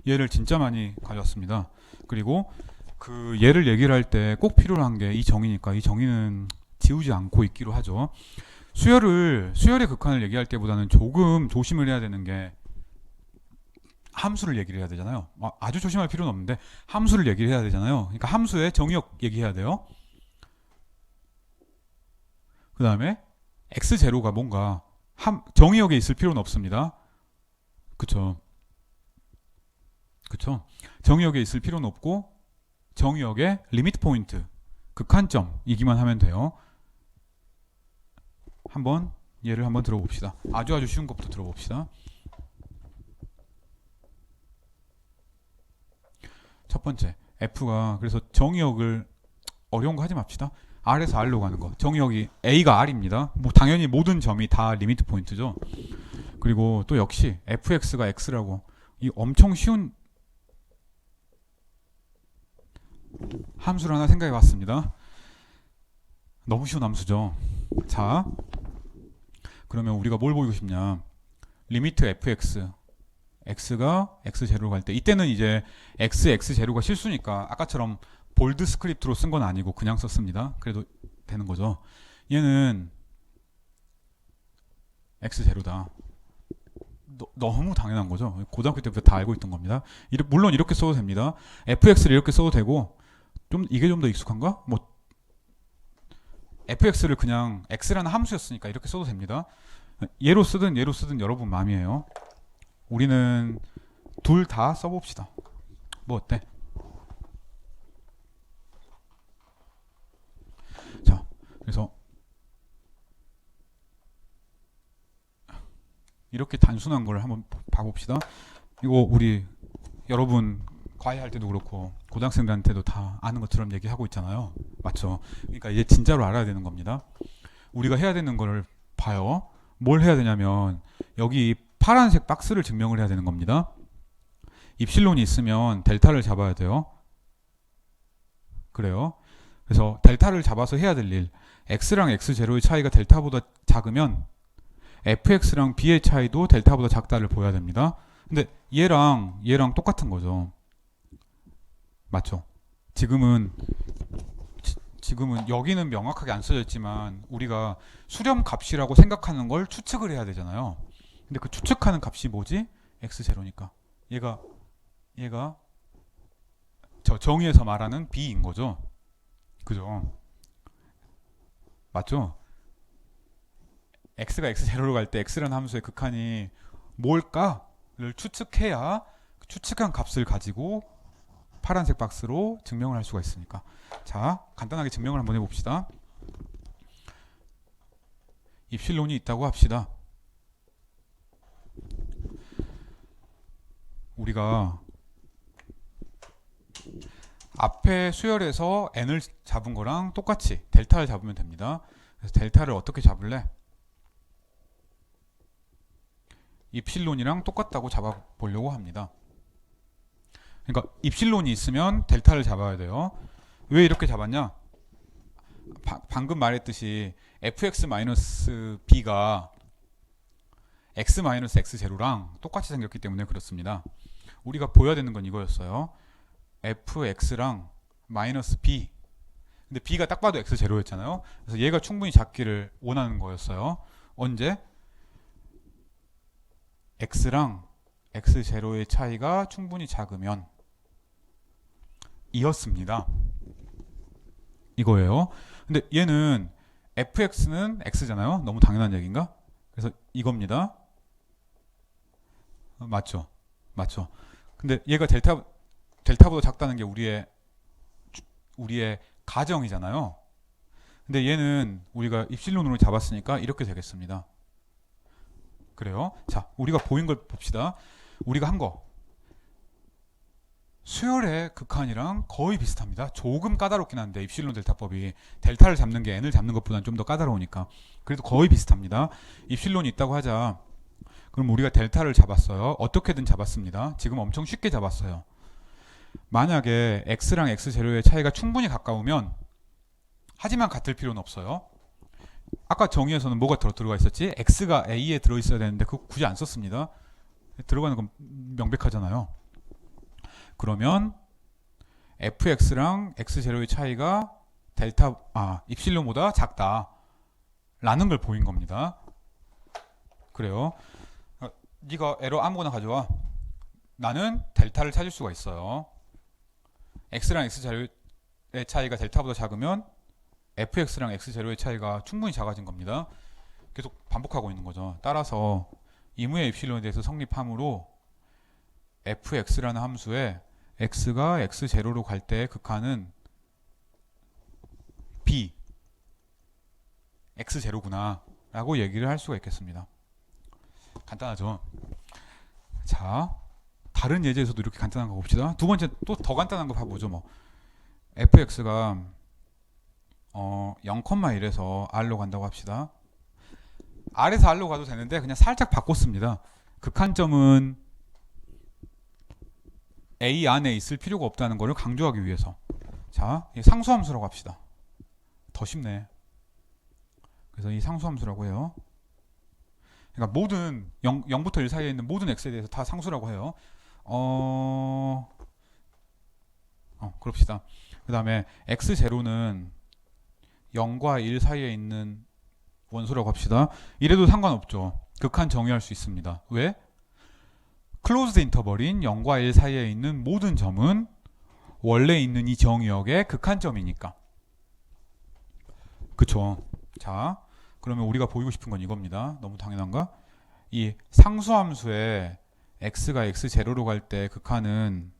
예를 진짜 많이 가져왔습니다. 그리고 그 예를 얘기를 할 때 꼭 필요한 게 이 정의니까 이 정의는 지우지 않고 있기로 하죠. 수열의 극한을 얘기할 때보다는 조금 조심을 해야 되는 게, 함수를 얘기를 해야 되잖아요. 아주 조심할 필요는 없는데 함수를 얘기를 해야 되잖아요. 그러니까 함수의 정의역 얘기해야 돼요. 그 다음에 x0가 뭔가 정의역에 있을 필요는 없습니다. 그쵸? 정의역에 있을 필요는 없고, 정의역의 리미트 포인트, 극한점이기만 하면 돼요. 예를 한번 들어봅시다. 아주 쉬운 것부터 들어봅시다. 첫 번째, F가, 그래서 정의역을 어려운 거 하지 맙시다. R에서 R로 가는 거. 정의역이 A가 R입니다. 뭐 당연히 모든 점이 다 리미트 포인트죠. 그리고 또 역시 fx가 x라고, 이 엄청 쉬운 함수를 하나 생각해 봤습니다. 너무 쉬운 함수죠. 자, 그러면 우리가 뭘 보이고 싶냐, 리미트 fx, x가 x0로 갈 때, 이때는 이제 x0가 실수니까 아까처럼 볼드 스크립트로 쓴 건 아니고 그냥 썼습니다. 그래도 되는 거죠. 얘는 x0다. 너무 당연한 거죠. 고등학교 때부터 다 알고 있던 겁니다. 물론 이렇게 써도 됩니다. fx를 이렇게 써도 되고, 이게 좀 더 익숙한가? 뭐 fx를 그냥 x라는 함수였으니까 이렇게 써도 됩니다. 얘로 쓰든 여러분 마음이에요. 우리는 둘 다 써봅시다. 뭐 어때? 자, 그래서 이렇게 단순한 걸 한번 봐봅시다. 이거 우리 여러분 과외할 때도 그렇고 고등학생들한테도 다 아는 것처럼 얘기하고 있잖아요. 맞죠? 그러니까 이제 진짜로 알아야 되는 겁니다. 우리가 해야 되는 걸 봐요. 뭘 해야 되냐면, 여기 파란색 박스를 증명을 해야 되는 겁니다. 입실론이 있으면 델타를 잡아야 돼요. 그래요. 그래서 델타를 잡아서 해야 될 일, x랑 x0의 차이가 델타보다 작으면 fx랑 b의 차이도 델타보다 작다를 보여야 됩니다. 근데 얘랑 똑같은 거죠. 맞죠? 지금은 여기는 명확하게 안 써져 있지만 우리가 수렴 값이라고 생각하는 걸 추측을 해야 되잖아요. 근데 그 추측하는 값이 뭐지? x0니까 얘가 저 정의에서 말하는 b인 거죠. 그죠? 맞죠? x가 x0로 갈 때 x라는 함수의 극한이 뭘까를 추측해야 추측한 값을 가지고 파란색 박스로 증명을 할 수가 있으니까. 자, 간단하게 증명을 한번 해봅시다. 입실론이 있다고 합시다. 우리가 앞에 수열에서 n을 잡은 거랑 똑같이 델타를 잡으면 됩니다. 그래서 델타를 어떻게 잡을래? 입실론이랑 똑같다고 잡아보려고 합니다. 그러니까 입실론이 있으면 델타를 잡아야 돼요. 왜 이렇게 잡았냐? 방금 말했듯이 fx-b가 x-x0랑 똑같이 생겼기 때문에 그렇습니다. 우리가 보여야 되는 건 이거였어요. fx랑 -b, 근데 b가 딱 봐도 x0였잖아요. 그래서 얘가 충분히 작기를 원하는 거였어요. 언제? x랑 x0의 차이가 충분히 작으면 이었습니다. 이거예요. 근데 얘는 fx는 x잖아요. 너무 당연한 얘기인가? 그래서 이겁니다. 맞죠? 근데 얘가 델타보다 작다는 게 우리의 가정이잖아요. 근데 얘는 우리가 입실론으로 잡았으니까 이렇게 되겠습니다. 그래요. 자, 우리가 보인 걸 봅시다. 우리가 한 거. 수열의 극한이랑 거의 비슷합니다. 조금 까다롭긴 한데 입실론 델타법이 델타를 잡는 게 n을 잡는 것보다는 좀 더 까다로우니까 그래도 거의 비슷합니다. 입실론이 있다고 하자. 그럼 우리가 델타를 잡았어요. 어떻게든 잡았습니다. 지금 엄청 쉽게 잡았어요. 만약에 x랑 x0의 차이가 충분히 가까우면 하지만 같을 필요는 없어요. 아까 정의에서는 뭐가 들어가 있었지? x가 a에 들어있어야 되는데 그거 굳이 안 썼습니다. 들어가는 건 명백하잖아요. 그러면 fx랑 x0의 차이가 입실론보다 작다라는 걸 보인 겁니다. 그래요. 네가 에러 아무거나 가져와. 나는 델타를 찾을 수가 있어요. x랑 x0의 차이가 델타보다 작으면 fx랑 x0의 차이가 충분히 작아진 겁니다. 계속 반복하고 있는 거죠. 따라서 이무의 입실론에 대해서 성립함으로 fx라는 함수에 x가 x0로 갈 때의 극한은 b x0구나 라고 얘기를 할 수가 있겠습니다. 간단하죠. 자, 다른 예제에서도 이렇게 간단한 거 봅시다. 두 번째 또 더 간단한 거 봐보죠. 뭐 fx가 0,1에서 r로 간다고 합시다. r에서 r로 가도 되는데 그냥 살짝 바꿨습니다. 극한점은 a 안에 있을 필요가 없다는 것을 강조하기 위해서. 자, 상수함수라고 합시다. 더 쉽네. 그래서 이 상수함수라고 해요. 그러니까 모든 0부터 1 사이에 있는 모든 x에 대해서 다 상수라고 해요. 그럽시다. 그 다음에 x0는 0과 1 사이에 있는 원소라고 합시다. 이래도 상관없죠. 극한 정의할 수 있습니다. 왜? 클로즈드 인터벌인 0과 1 사이에 있는 모든 점은 원래 있는 이 정의역의 극한점이니까. 그쵸? 자, 그러면 우리가 보이고 싶은 건 이겁니다. 너무 당연한가? 이 상수함수에 x가 x0로 갈 때 극한은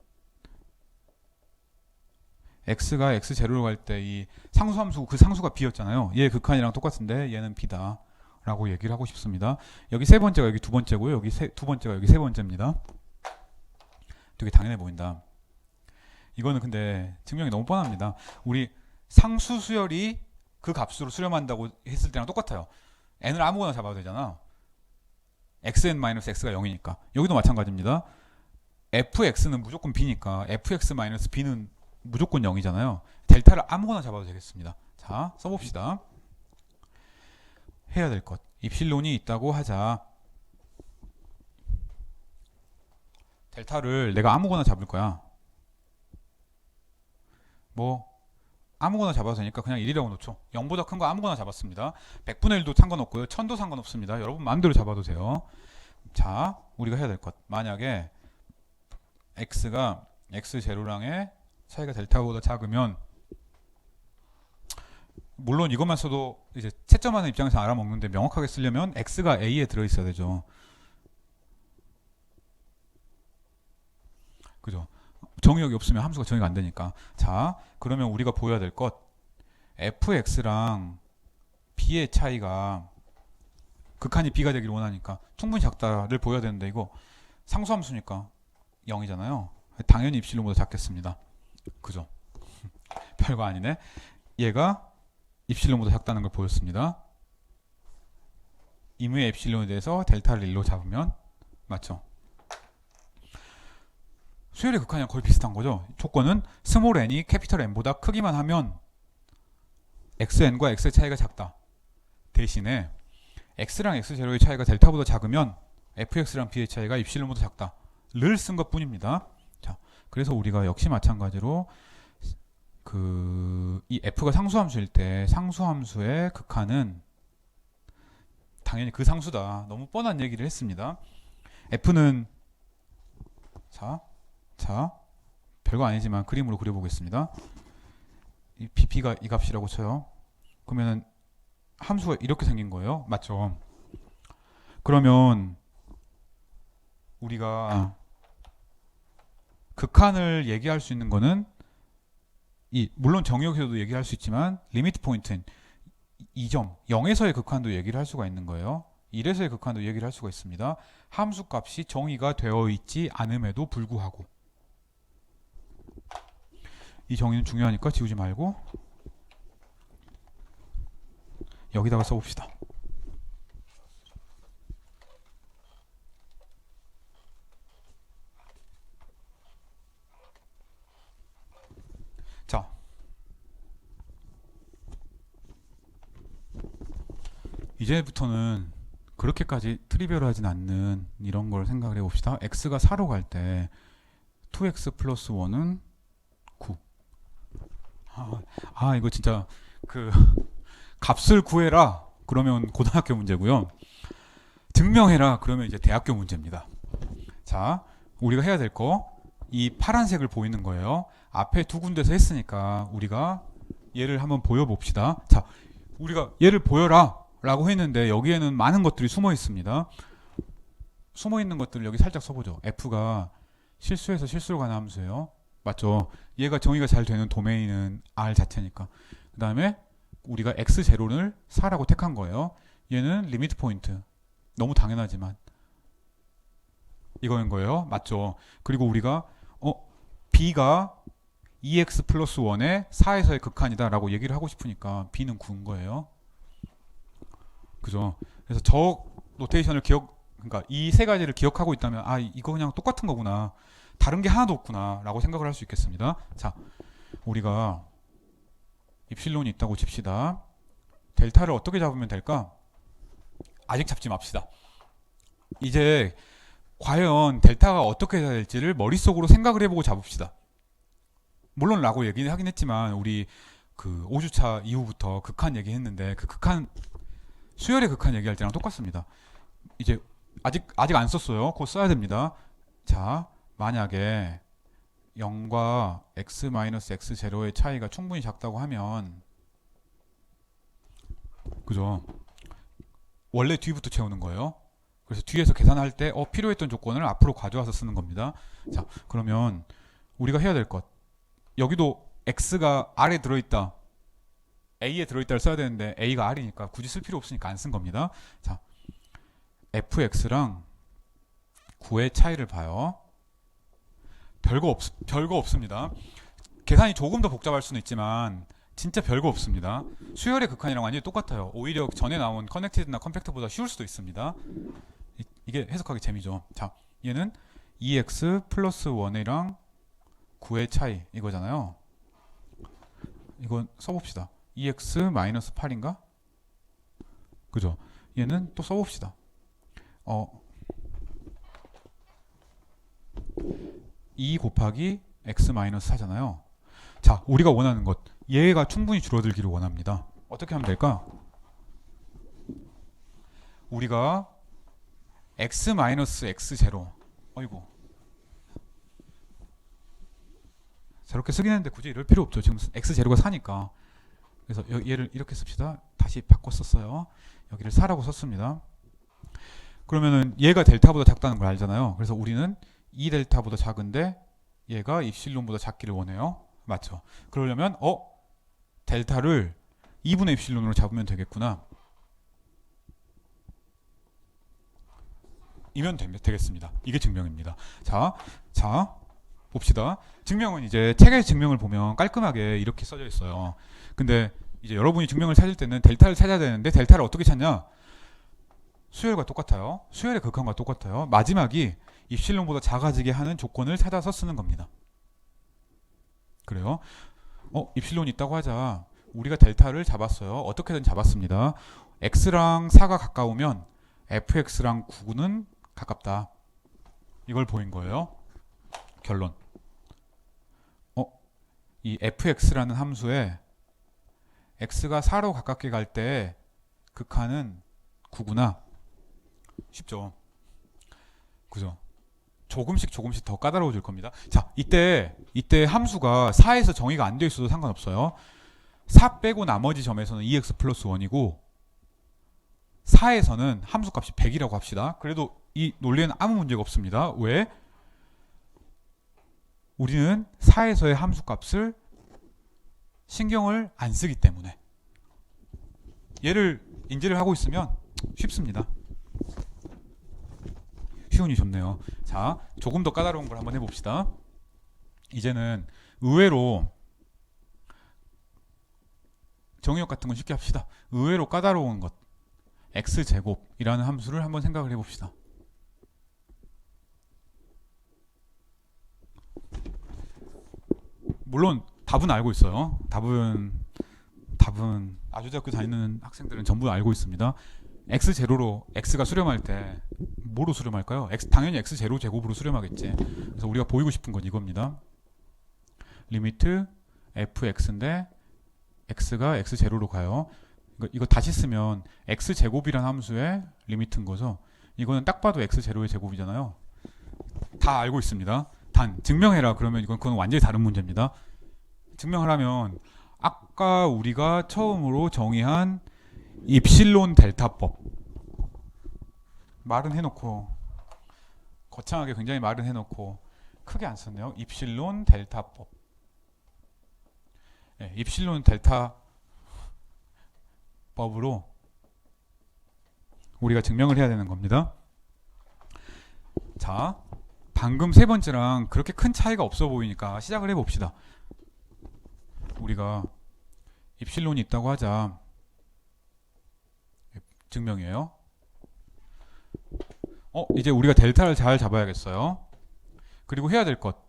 x가 x0로 갈 때 이 상수함수 그 상수가 b였잖아요. 얘 극한이랑 똑같은데 얘는 b다 라고 얘기를 하고 싶습니다. 여기 세 번째가 여기 두 번째고요. 여기 두 번째가 여기 세 번째입니다. 되게 당연해 보인다. 이거는 근데 증명이 너무 뻔합니다. 우리 상수 수열이 그 값으로 수렴한다고 했을 때랑 똑같아요. n을 아무거나 잡아도 되잖아. xn-x가 0이니까. 여기도 마찬가지입니다. fx는 무조건 b니까 fx-b는 무조건 0이잖아요. 델타를 아무거나 잡아도 되겠습니다. 자, 써봅시다. 해야 될 것. 입실론이 있다고 하자. 델타를 내가 아무거나 잡을 거야. 뭐 아무거나 잡아도 되니까 그냥 1이라고 놓죠. 0보다 큰 거 아무거나 잡았습니다. 100분의 1도 상관없고요. 1000도 상관없습니다. 여러분 마음대로 잡아도 돼요. 자, 우리가 해야 될 것. 만약에 x가 x0랑의 차이가 델타보다 작으면, 물론 이것만 써도 이제 채점하는 입장에서 알아먹는데 명확하게 쓰려면 x가 a에 들어있어야 되죠. 그죠? 정의역이 없으면 함수가 정의가 안 되니까. 자, 그러면 우리가 보여야 될 것, fx랑 b의 차이가 극한이 b가 되기를 원하니까 충분히 작다를 보여야 되는데 이거 상수함수니까 0이잖아요. 당연히 입실론보다 작겠습니다. 그죠? 별거 아니네. 얘가 입실론보다 작다는 걸 보였습니다. 임의의 입실론에 대해서 델타를 1로 잡으면 맞죠? 수열의 극한이랑 거의 비슷한 거죠. 조건은 스몰 n이 캐피털 n보다 크기만 하면 xn과 x의 차이가 작다. 대신에 x랑 x0의 차이가 델타보다 작으면 fx랑 b의 차이가 입실론보다 작다를 쓴 것 뿐입니다. 자, 그래서 우리가 역시 마찬가지로 이 f가 상수함수일 때 상수함수의 극한은 당연히 그 상수다. 너무 뻔한 얘기를 했습니다. f는 자, 별거 아니지만 그림으로 그려보겠습니다. 이 bp가 이 값이라고 쳐요. 그러면은 함수가 이렇게 생긴 거예요. 맞죠? 그러면 우리가 극한을 얘기할 수 있는 거는 물론 정의역에서도 얘기할 수 있지만 리미트 포인트는 2점 0에서의 극한도 얘기를 할 수가 있는 거예요. 1에서의 극한도 얘기를 할 수가 있습니다. 함수 값이 정의가 되어 있지 않음에도 불구하고. 이 정의는 중요하니까 지우지 말고 여기다가 써봅시다. 자, 이제부터는 그렇게까지 트리비얼하진 않는 이런 걸 생각을 해봅시다. x가 4로 갈 때 2x 플러스 1은 9. 이거 진짜 그 값을 구해라 그러면 고등학교 문제고요. 증명해라 그러면 이제 대학교 문제입니다. 자, 우리가 해야 될 거 이 파란색을 보이는 거예요. 앞에 두 군데서 했으니까 우리가 얘를 한번 보여봅시다. 자, 우리가 얘를 보여라 라고 했는데 여기에는 많은 것들이 숨어 있습니다. 숨어 있는 것들을 여기 살짝 써보죠. f가 실수에서 실수로 가는 함수예요. 맞죠? 얘가 정의가 잘 되는 도메인은 R 자체니까. 그 다음에 우리가 x0를 4라고 택한 거예요. 얘는 리미트 포인트. 너무 당연하지만 이거인 거예요. 맞죠? 그리고 우리가 b가 2x 플러스 1의 4에서의 극한이다 라고 얘기를 하고 싶으니까 b는 9인 거예요. 그죠? 그래서 저 노테이션을 그러니까 이 세 가지를 기억하고 있다면 이거 그냥 똑같은 거구나. 다른 게 하나도 없구나 라고 생각을 할 수 있겠습니다. 자, 우리가 입실론이 있다고 칩시다. 델타를 어떻게 잡으면 될까? 아직 잡지 맙시다. 이제 과연 델타가 어떻게 해야 될지를 머릿속으로 생각을 해보고 잡읍시다. 물론 라고 얘기는 하긴 했지만 우리 그 5주차 이후부터 극한 얘기했는데 그 극한 수열의 극한 얘기할 때랑 똑같습니다. 이제 아직 안 썼어요. 곧 써야 됩니다. 자, 만약에 0과 x-x0의 차이가 충분히 작다고 하면 그죠? 원래 뒤부터 채우는 거예요. 그래서 뒤에서 계산할 때 필요했던 조건을 앞으로 가져와서 쓰는 겁니다. 자, 그러면 우리가 해야 될 것. 여기도 x가 r에 들어있다. a에 들어있다를 써야 되는데 a가 r이니까 굳이 쓸 필요 없으니까 안 쓴 겁니다. 자, fx랑 9의 차이를 봐요. 별거 없습니다. 계산이 조금 더 복잡할 수는 있지만 진짜 별거 없습니다. 수열의 극한이랑 완전히 똑같아요. 오히려 전에 나온 커넥티드나 컴팩트보다 쉬울 수도 있습니다. 이게 해석하기 재미죠. 자, 얘는 2x 플러스 1이랑 9의 차이 이거잖아요. 이건 써봅시다. 2x 마이너스 8인가? 그죠? 얘는 또 써봅시다. 2 곱하기 x 마이너스 4잖아요. 자, 우리가 원하는 것. 얘가 충분히 줄어들기를 원합니다. 어떻게 하면 될까? 우리가 x 마이너스 x0. 어이구. 저렇게 쓰긴 했는데 굳이 이럴 필요 없죠. 지금 x0가 4니까. 그래서 얘를 이렇게 씁시다. 다시 바꿔 썼어요. 여기를 4라고 썼습니다. 그러면은 얘가 델타보다 작다는 걸 알잖아요. 그래서 우리는 2델타보다 작은데 얘가 입실론보다 작기를 원해요. 맞죠? 그러려면 델타를 2분의 입실론으로 잡으면 되겠구나. 이면 되겠습니다. 이게 증명입니다. 자, 봅시다. 증명은 이제 책의 증명을 보면 깔끔하게 이렇게 써져 있어요. 근데 이제 여러분이 증명을 찾을 때는 델타를 찾아야 되는데 델타를 어떻게 찾냐? 수열과 똑같아요. 수열의 극한과 똑같아요. 마지막이 입실론보다 작아지게 하는 조건을 찾아서 쓰는 겁니다. 그래요? 입실론이 있다고 하자. 우리가 델타를 잡았어요. 어떻게든 잡았습니다. x랑 4가 가까우면 fx랑 9는 가깝다. 이걸 보인 거예요. 결론. 이 fx라는 함수에 x가 4로 가깝게 갈 때 극한은 9구나. 쉽죠? 그죠? 조금씩 더 까다로워질 겁니다. 자, 이때 함수가 4에서 정의가 안 돼 있어도 상관없어요. 4 빼고 나머지 점에서는 2x 플러스 1이고 4에서는 함수값이 100이라고 합시다. 그래도 이 논리에는 아무 문제가 없습니다. 왜? 우리는 4에서의 함수값을 신경을 안 쓰기 때문에. 얘를 인지를 하고 있으면 쉽습니다. 쉬우니 좋네요. 자, 조금 더 까다로운 걸 한번 해봅시다. 이제는 의외로 정의역 같은 건 쉽게 합시다. 의외로 까다로운 것, x제곱이라는 함수를 한번 생각을 해봅시다. 물론 답은 알고 있어요. 답은 아주대학교 다니는 학생들은 전부 알고 있습니다. x제로로 x가 수렴할 때 뭐로 수렴할까요? 당연히 x제로 제곱으로 수렴하겠지. 그래서 우리가 보이고 싶은 건 이겁니다. 리미트 fx인데 x가 x제로로 가요. 이거 다시 쓰면 x제곱이란 함수의 리미트인 거죠. 이거는 딱 봐도 x제로의 제곱이잖아요. 다 알고 있습니다. 단 증명해라 그러면 그건 완전히 다른 문제입니다. 증명하려면 아까 우리가 처음으로 정의한 입실론 델타법, 말은 해놓고 거창하게 굉장히 말은 해놓고 크게 안 썼네요. 입실론 델타법. 네, 입실론 델타법으로 우리가 증명을 해야 되는 겁니다. 자, 방금 세 번째랑 그렇게 큰 차이가 없어 보이니까 시작을 해봅시다. 우리가 입실론이 있다고 하자. 증명이에요. 이제 우리가 델타를 잘 잡아야겠어요. 그리고 해야 될 것,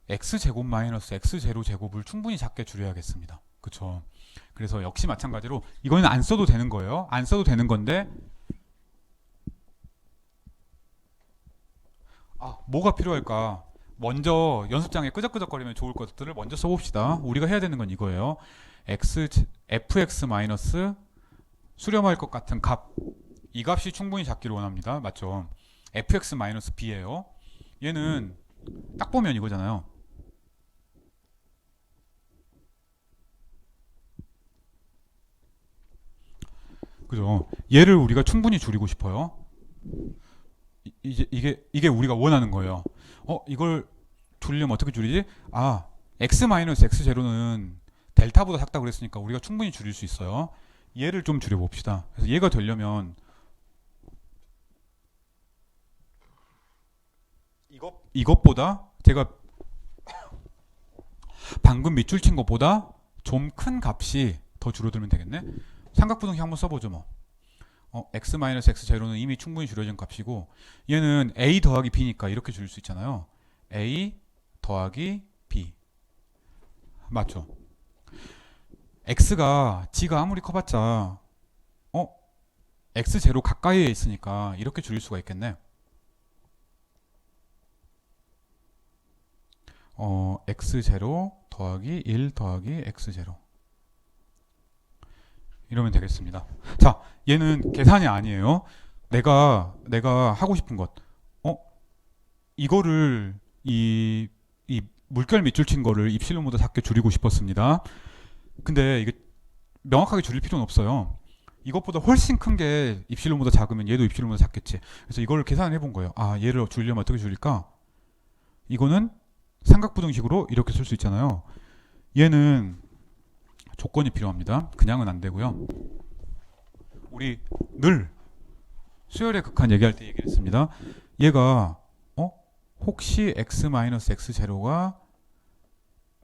x제곱 마이너스 x제로 제곱을 충분히 작게 줄여야겠습니다. 그쵸? 그래서 역시 마찬가지로 이거는 안 써도 되는 거예요. 안 써도 되는 건데 뭐가 필요할까? 먼저 연습장에 끄적끄적거리면 좋을 것들을 먼저 써봅시다. 우리가 해야 되는 건 이거예요. fx 마이너스 수렴할 것 같은 값, 이 값이 충분히 작기를 원합니다. 맞죠? fx 마이너스 b예요. 얘는 딱 보면 이거잖아요. 그죠? 얘를 우리가 충분히 줄이고 싶어요. 이게 우리가 원하는 거예요. 이걸 줄이려면 어떻게 줄이지? x 마이너스 x 제로는 델타보다 작다고 그랬으니까 우리가 충분히 줄일 수 있어요. 얘를 좀 줄여봅시다. 그래서 얘가 되려면 이것보다 제가 방금 밑줄 친 것보다 좀 큰 값이 더 줄어들면 되겠네. 삼각부등식 한번 써보죠 뭐. x 마이너스 x 제로는 이미 충분히 줄여진 값이고 얘는 a 더하기 b니까 이렇게 줄일 수 있잖아요. a 더하기 b 맞죠? x가 g가 아무리 커봤자 x 제로 가까이에 있으니까 이렇게 줄일 수가 있겠네. x 제로 더하기 1 더하기 x 제로 이러면 되겠습니다. 자, 얘는 계산이 아니에요. 내가 하고 싶은 것, 이거를 이 물결 밑줄 친 거를 입실론보다 작게 줄이고 싶었습니다. 근데 이게 명확하게 줄일 필요는 없어요. 이것보다 훨씬 큰 게 입실론보다 작으면 얘도 입실론보다 작겠지. 그래서 이거를 계산을 해본 거예요. 얘를 줄이려면 어떻게 줄일까? 이거는 삼각부등식으로 이렇게 쓸 수 있잖아요. 얘는 조건이 필요합니다. 그냥은 안 되고요. 우리 늘 수열의 극한 얘기할 때 얘기를 했습니다. 얘가 혹시 x-x 제로가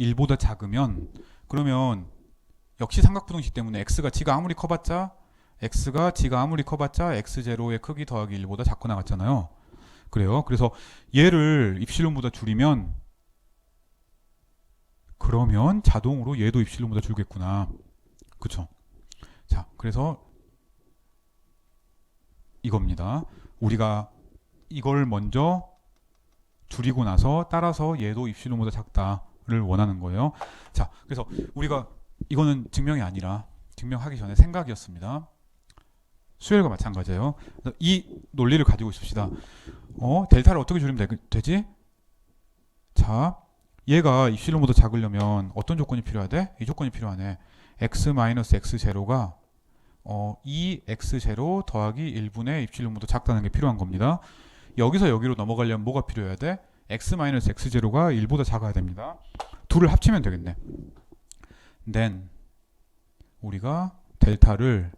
1보다 작으면 그러면 역시 삼각부등식 때문에 x가 g가 아무리 커봤자 x 제로의 크기 더하기 1보다 작고 나갔잖아요. 그래요. 그래서 얘를 입실론보다 줄이면 그러면 자동으로 얘도 입실론보다 줄겠구나. 그쵸? 자, 그래서 이겁니다. 우리가 이걸 먼저 줄이고 나서 따라서 얘도 입실론보다 작다를 원하는 거예요. 자, 그래서 우리가 이거는 증명이 아니라 증명하기 전에 생각이었습니다. 수열과 마찬가지예요. 이 논리를 가지고 있읍시다. 델타를 어떻게 줄이면 되지? 자, 얘가 입실론보다 작으려면 어떤 조건이 필요하대? 이 조건이 필요하네. x-x 제로가 2x 제로 더하기 1분의 입실론보다 작다는 게 필요한 겁니다. 여기서 여기로 넘어가려면 뭐가 필요해야 돼? x-x0가 1보다 작아야 됩니다. 둘을 합치면 되겠네. then 우리가 델타를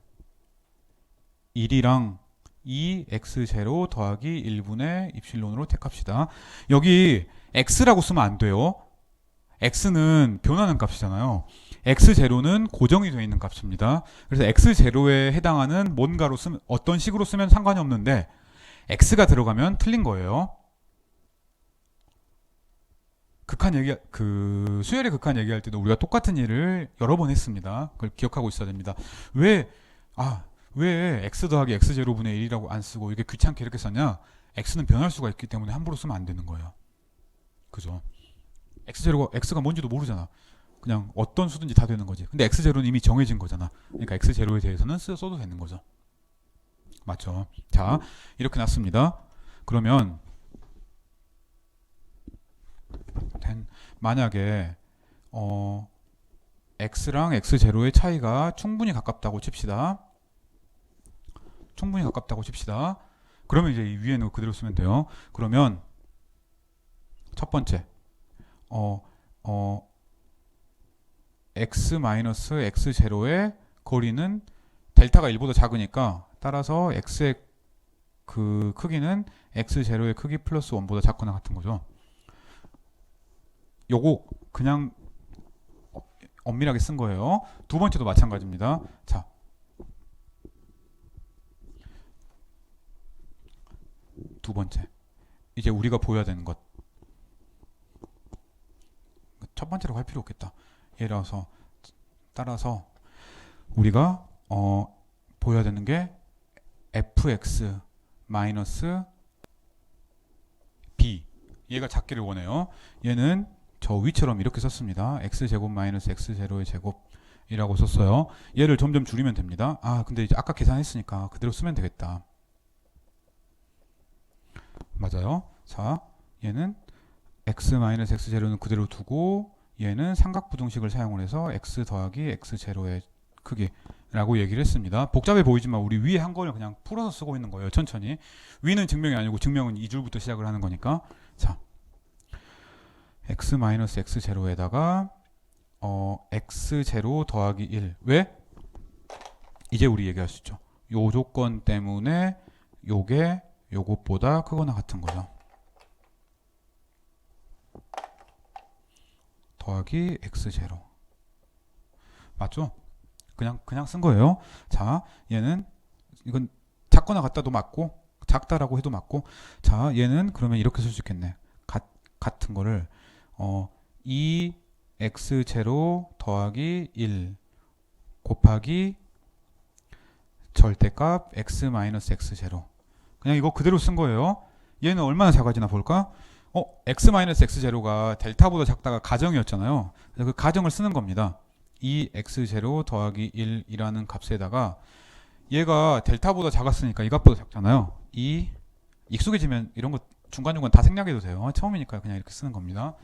1이랑 2x0 더하기 1분의 입실론으로 택합시다. 여기 x라고 쓰면 안 돼요. x는 변하는 값이잖아요. x0는 고정이 되어 있는 값입니다. 그래서 x0에 해당하는 뭔가로 쓰면, 어떤 식으로 쓰면 상관이 없는데 x가 들어가면 틀린 거예요. 수열의 극한 얘기할 때도 우리가 똑같은 일을 여러 번 했습니다. 그걸 기억하고 있어야 됩니다. 왜 x 더하기 x0분의 1이라고 안 쓰고 이게 귀찮게 이렇게 썼냐? x는 변할 수가 있기 때문에 함부로 쓰면 안 되는 거예요. 그죠? x가 뭔지도 모르잖아. 그냥 어떤 수든지 다 되는 거지. 근데 x0는 이미 정해진 거잖아. 그러니까 x0에 대해서는 써도 되는 거죠. 맞죠? 자, 이렇게 놨습니다. 그러면 만약에 x랑 x0의 차이가 충분히 가깝다고 칩시다. 그러면 이제 이 위에는 그대로 쓰면 돼요. 그러면 첫 번째 x-x0의 거리는 델타가 1보다 작으니까 따라서 x의 그 크기는 x0의 크기 플러스 1보다 작거나 같은 거죠. 요거 그냥 엄밀하게 쓴 거예요. 두 번째도 마찬가지입니다. 자, 두 번째 이제 우리가 보여야 되는 것, 첫 번째로 할 필요 없겠다. 따라서 우리가 보여야 되는 게 fx 마이너스 b, 얘가 작기를 원해요. 얘는 저 위처럼 이렇게 썼습니다. x제곱 마이너스 x0의 제곱이라고 썼어요. 얘를 점점 줄이면 됩니다. 근데 이제 아까 계산했으니까 그대로 쓰면 되겠다. 맞아요. 자, 얘는 x 마이너스 x0는 그대로 두고 얘는 삼각부등식을 사용을 해서 x 더하기 x0의 크기라고 얘기를 했습니다. 복잡해 보이지만 우리 위에 한 거를 그냥 풀어서 쓰고 있는 거예요. 천천히. 위는 증명이 아니고 증명은 2줄부터 시작을 하는 거니까. 자, x 마이너스 x0에다가 x0 더하기 1. 왜? 이제 우리 얘기할 수 있죠. 요 조건 때문에 요게 요것보다 크거나 같은 거죠. 더하기 x0. 맞죠? 그냥 쓴 거예요. 자, 얘는 이건 작거나 같다도 맞고 작다라고 해도 맞고, 자, 얘는 그러면 이렇게 쓸 수 있겠네. 같은 거를 2x0 더하기 1 곱하기 절대값 x 마이너스 x0. 그냥 이거 그대로 쓴 거예요. 얘는 얼마나 작아지나 볼까? x 마이너스 x0가 델타보다 작다가 가정이었잖아요. 그래서 그 가정을 쓰는 겁니다. 2x0 더하기 1이라는 값에다가 얘가 델타보다 작았으니까 이 값보다 작잖아요. 익숙해지면 이런 거 중간중간 다 생략해도 돼요. 처음이니까 그냥 이렇게 쓰는 겁니다.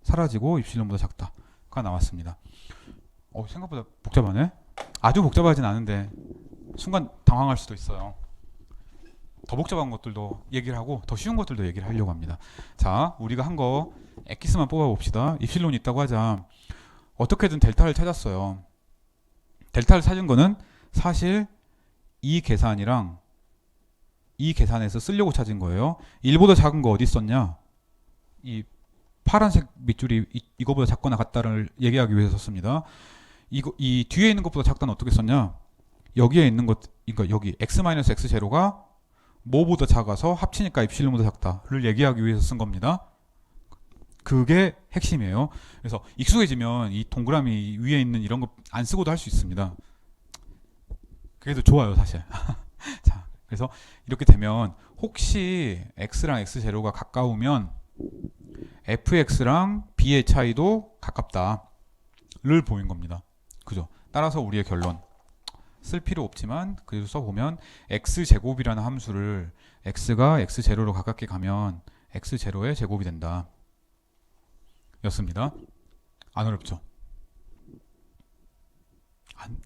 사라지고 입실론보다 작다가 나왔습니다. 생각보다 복잡하네. 아주 복잡하진 않은데 순간 당황할 수도 있어요. 더 복잡한 것들도 얘기를 하고 더 쉬운 것들도 얘기를 하려고 합니다. 자, 우리가 한 거 엑기스만 뽑아봅시다. 입실론이 있다고 하자. 어떻게든 델타를 찾았어요. 델타를 찾은 거는 사실 이 계산이랑 이 계산에서 쓰려고 찾은 거예요. 1보다 작은 거 어디 있었냐? 이 파란색 밑줄이 이거보다 작거나 같다를 얘기하기 위해서 썼습니다. 이 뒤에 있는 것보다 작다는 어떻게 썼냐? 여기에 있는 것, 그러니까 여기 x-x0가 뭐보다 작아서 합치니까 입실론보다 작다를 얘기하기 위해서 쓴 겁니다. 그게 핵심이에요. 그래서 익숙해지면 이 동그라미 위에 있는 이런 거 안 쓰고도 할 수 있습니다. 그래도 좋아요, 사실. 자, 그래서 이렇게 되면 혹시 x랑 x0가 가까우면 fx랑 b의 차이도 가깝다를 보인 겁니다. 그죠? 따라서 우리의 결론. 쓸 필요 없지만 그래도 써보면 x제곱이라는 함수를 x가 x0로 가깝게 가면 x0의 제곱이 된다 였습니다. 안 어렵죠?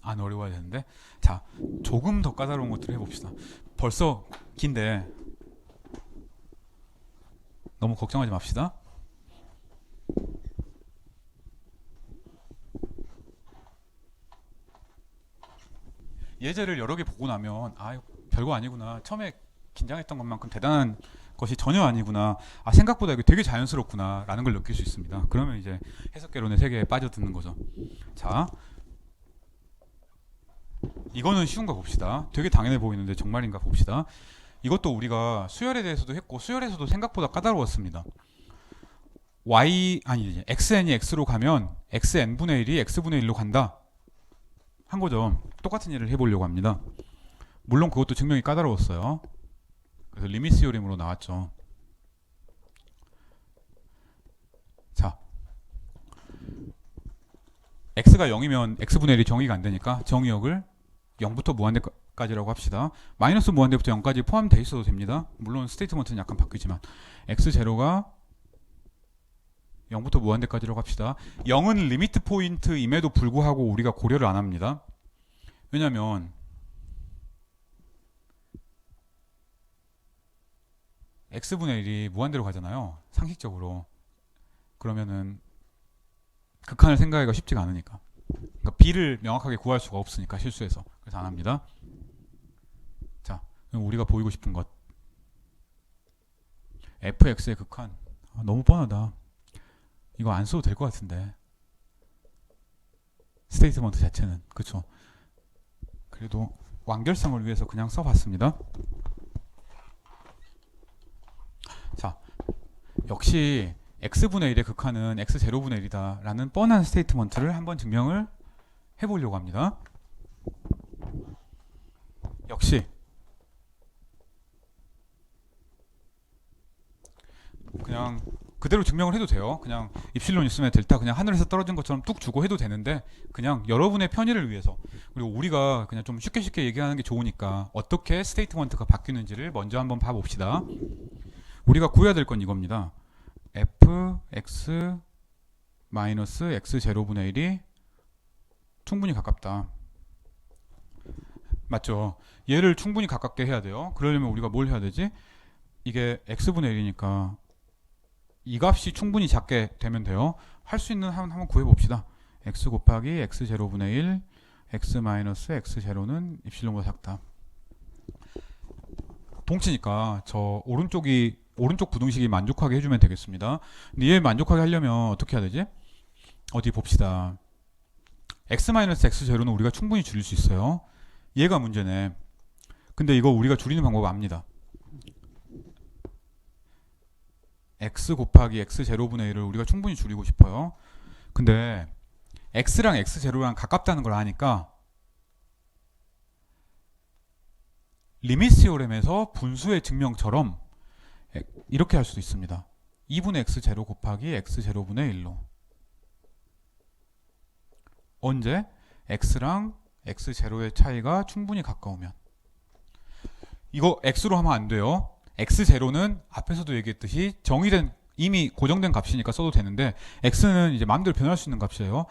안 어려워야 되는데. 자, 조금 더 까다로운 것들을 해봅시다. 벌써 긴데 너무 걱정하지 맙시다. 예제를 여러 개 보고 나면 아 별거 아니구나. 처음에 긴장했던 것만큼 대단한 것이 전혀 아니구나. 아 생각보다 이거 되게 자연스럽구나 라는 걸 느낄 수 있습니다. 그러면 이제 해석개론의 세계에 빠져드는 거죠. 자, 이거는 쉬운 거 봅시다. 되게 당연해 보이는데 정말인가 봅시다. 이것도 우리가 수열에 대해서도 했고 수열에서도 생각보다 까다로웠습니다. xn이 x로 가면 xn분의 1이 x분의 1로 간다 한 거죠. 똑같은 일을 해보려고 합니다. 물론 그것도 증명이 까다로웠어요. 그래서 리미스요림으로 나왔죠. 자, x가 0이면 x분의 1이 정의가 안 되니까 정의역을 0부터 무한대까지라고 합시다. 마이너스 무한대부터 0까지 포함되어 있어도 됩니다. 물론 스테이트먼트는 약간 바뀌지만 x0가 0부터 무한대까지라고 합시다. 0은 리미트 포인트임에도 불구하고 우리가 고려를 안 합니다. 왜냐면 x분의 1이 무한대로 가잖아요. 상식적으로. 그러면은 극한을 생각하기가 쉽지가 않으니까. 그러니까 b를 명확하게 구할 수가 없으니까 실수해서. 그래서 안 합니다. 자, 그럼 우리가 보이고 싶은 것. fx의 극한. 아, 너무 뻔하다. 이거 안 써도 될 것 같은데. 스테이트먼트 자체는. 그쵸? 그래도 완결성을 위해서 그냥 써봤습니다. 자, 역시 x분의 1의 극한은 x0분의 1이다 라는 뻔한 스테이트먼트를 한번 증명을 해보려고 합니다. 역시 그냥 그대로 증명을 해도 돼요. 그냥 입실론 있으면 델타 그냥 하늘에서 떨어진 것처럼 뚝 주고 해도 되는데 그냥 여러분의 편의를 위해서 그리고 우리가 그냥 좀 쉽게 얘기하는 게 좋으니까 어떻게 스테이트먼트가 바뀌는지를 먼저 한번 봐봅시다. 우리가 구해야 될 건 이겁니다. fx 마이너스 x0분의 1이 충분히 가깝다. 맞죠? 얘를 충분히 가깝게 해야 돼요. 그러려면 우리가 뭘 해야 되지? 이게 x분의 1이니까 이 값이 충분히 작게 되면 돼요. 할 수 있는 한번 구해봅시다. x 곱하기 x0분의 1 x 마이너스 x0는 입실론보다 작다. 동치니까 저 오른쪽 부등식이 만족하게 해주면 되겠습니다. 근데 얘 만족하게 하려면 어떻게 해야 되지? 어디 봅시다. x 마이너스 x0는 우리가 충분히 줄일 수 있어요. 얘가 문제네. 근데 이거 우리가 줄이는 방법 압니다. x 곱하기 x0분의 1을 우리가 충분히 줄이고 싶어요. 근데 x랑 x0랑 가깝다는 걸 아니까 리미스요렘에서 분수의 증명처럼 이렇게 할 수도 있습니다. 2분의 x0 곱하기 x0분의 1로 언제? x랑 x0의 차이가 충분히 가까우면 이거 x로 하면 안 돼요. x0는 앞에서도 얘기했듯이 정의된 이미 고정된 값이니까 써도 되는데 x는 이제 마음대로 변할 수 있는 값이에요.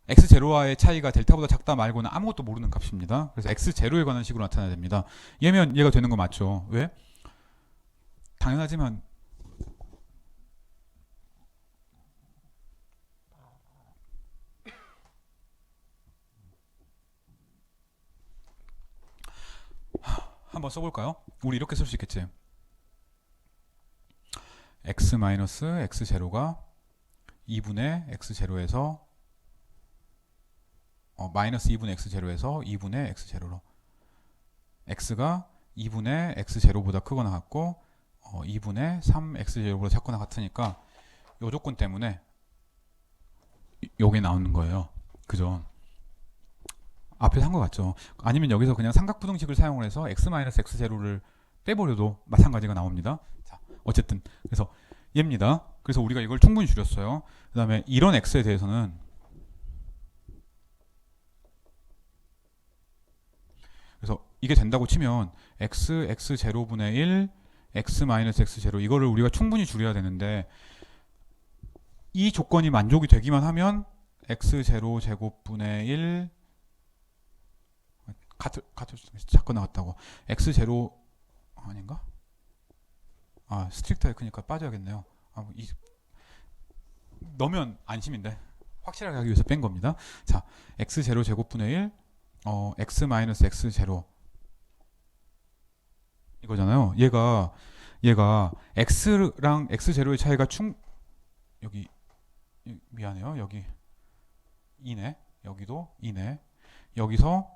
x0와의 차이가 델타보다 작다 말고는 아무것도 모르는 값입니다. 그래서 x0에 관한 식으로 나타나야 됩니다. 얘면 얘가 되는 거 맞죠? 왜? 당연하지만 한번 써볼까요? 우리 이렇게 쓸 수 있겠지. x 마이너스 x0가 2분의 x0에서 마이너스 2분의 x0에서 2분의 x0로 x가 2분의 x0보다 크거나 같고 2분의 3x0보다 작거나 같으니까 이 조건 때문에 요게 나오는 거예요. 그죠? 앞에서 한 것 같죠. 아니면 여기서 그냥 삼각부등식을 사용을 해서 x-x0를 빼버려도 마찬가지가 나옵니다. 자, 어쨌든 그래서 얘입니다. 그래서 우리가 이걸 충분히 줄였어요. 그 다음에 이런 x에 대해서는 그래서 이게 된다고 치면 x0분의 1 x-x0 이거를 우리가 충분히 줄여야 되는데 이 조건이 만족이 되기만 하면 x0 제곱분의 1 같을 자꾸 나왔다고 x0 아닌가? 스트릭트하게 크니까 빠져야겠네요. 넣으면 안심인데 확실하게 하기 위해서 뺀 겁니다. 자, x0 제곱분의 1 x 마이너스 x0 이거잖아요. 얘가 x랑 x0의 차이가 여기 미안해요. 여기 2네. 여기도 2네. 여기서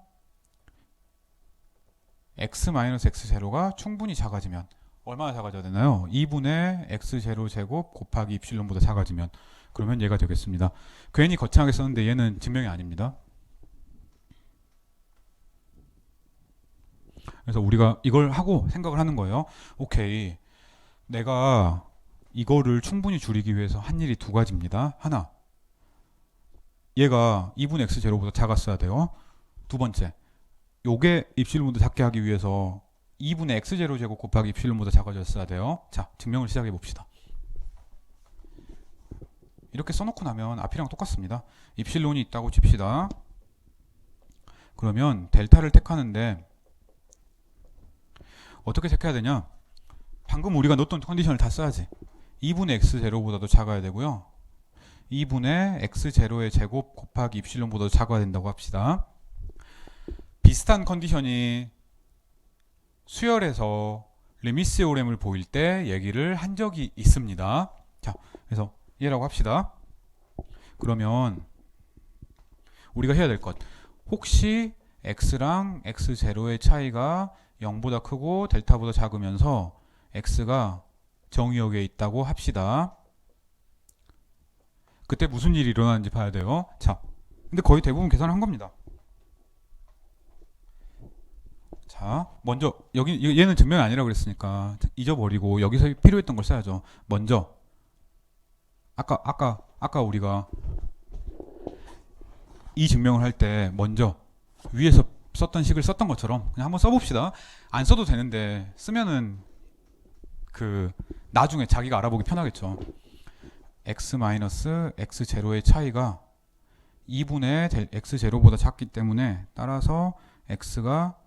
x 마이너스 x0가 충분히 작아지면 얼마나 작아져야 되나요? 2분의 x0 제곱 곱하기 입실론보다 작아지면 그러면 얘가 되겠습니다. 괜히 거창하게 썼는데 얘는 증명이 아닙니다. 그래서 우리가 이걸 하고 생각을 하는 거예요. 오케이, 내가 이거를 충분히 줄이기 위해서 한 일이 두 가지입니다. 하나, 얘가 2분의 x0보다 작았어야 돼요. 두 번째, 요게 입실론보다 작게 하기 위해서 2분의 x0 제곱 곱하기 입실론보다 작아졌어야 돼요. 자, 증명을 시작해 봅시다. 이렇게 써놓고 나면 앞이랑 똑같습니다. 입실론이 있다고 칩시다. 그러면 델타를 택하는데 어떻게 체크해야 되냐? 방금 우리가 넣었던 컨디션을 다 써야지. 2분의 x0보다도 작아야 되고요. 2분의 x0의 제곱 곱하기 입실론보다도 작아야 된다고 합시다. 비슷한 컨디션이 수열에서 르미스오렘을 보일 때 얘기를 한 적이 있습니다. 자, 그래서 얘라고 합시다. 그러면 우리가 해야 될 것, 혹시 x랑 x0의 차이가 0보다 크고 델타보다 작으면서 x가 정의역에 있다고 합시다. 그때 무슨 일이 일어나는지 봐야 돼요. 자, 근데 거의 대부분 계산한 겁니다. 자, 먼저 여기 얘는 증명이 아니라고 그랬으니까 잊어버리고 여기서 필요했던 걸 써야죠. 먼저 아까 우리가 이 증명을 할 때 먼저 위에서 썼던 식을 썼던 것처럼 그냥 한번 써봅시다. 안 써도 되는데 쓰면은 나중에 자기가 알아보기 편하겠죠. x 마이너스 x0의 차이가 2분의 x0보다 작기 때문에 따라서 x가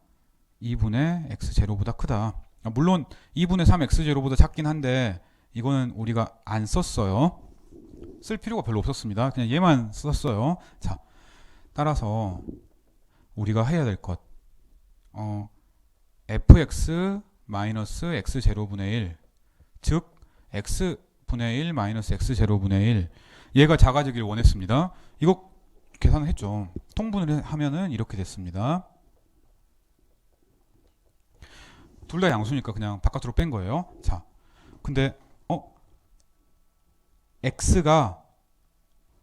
2분의 x0보다 크다. 물론 2분의 3 x0보다 작긴 한데 이거는 우리가 안 썼어요. 쓸 필요가 별로 없었습니다. 그냥 얘만 썼어요. 자, 따라서 우리가 해야 될 것, fx 마이너스 x0분의 1, 즉 x분의 1 마이너스 x0분의 1, 얘가 작아지길 원했습니다. 이거 계산을 했죠. 통분을 하면은 이렇게 됐습니다. 둘 다 양수니까 그냥 바깥으로 뺀 거예요. 자, 근데 x가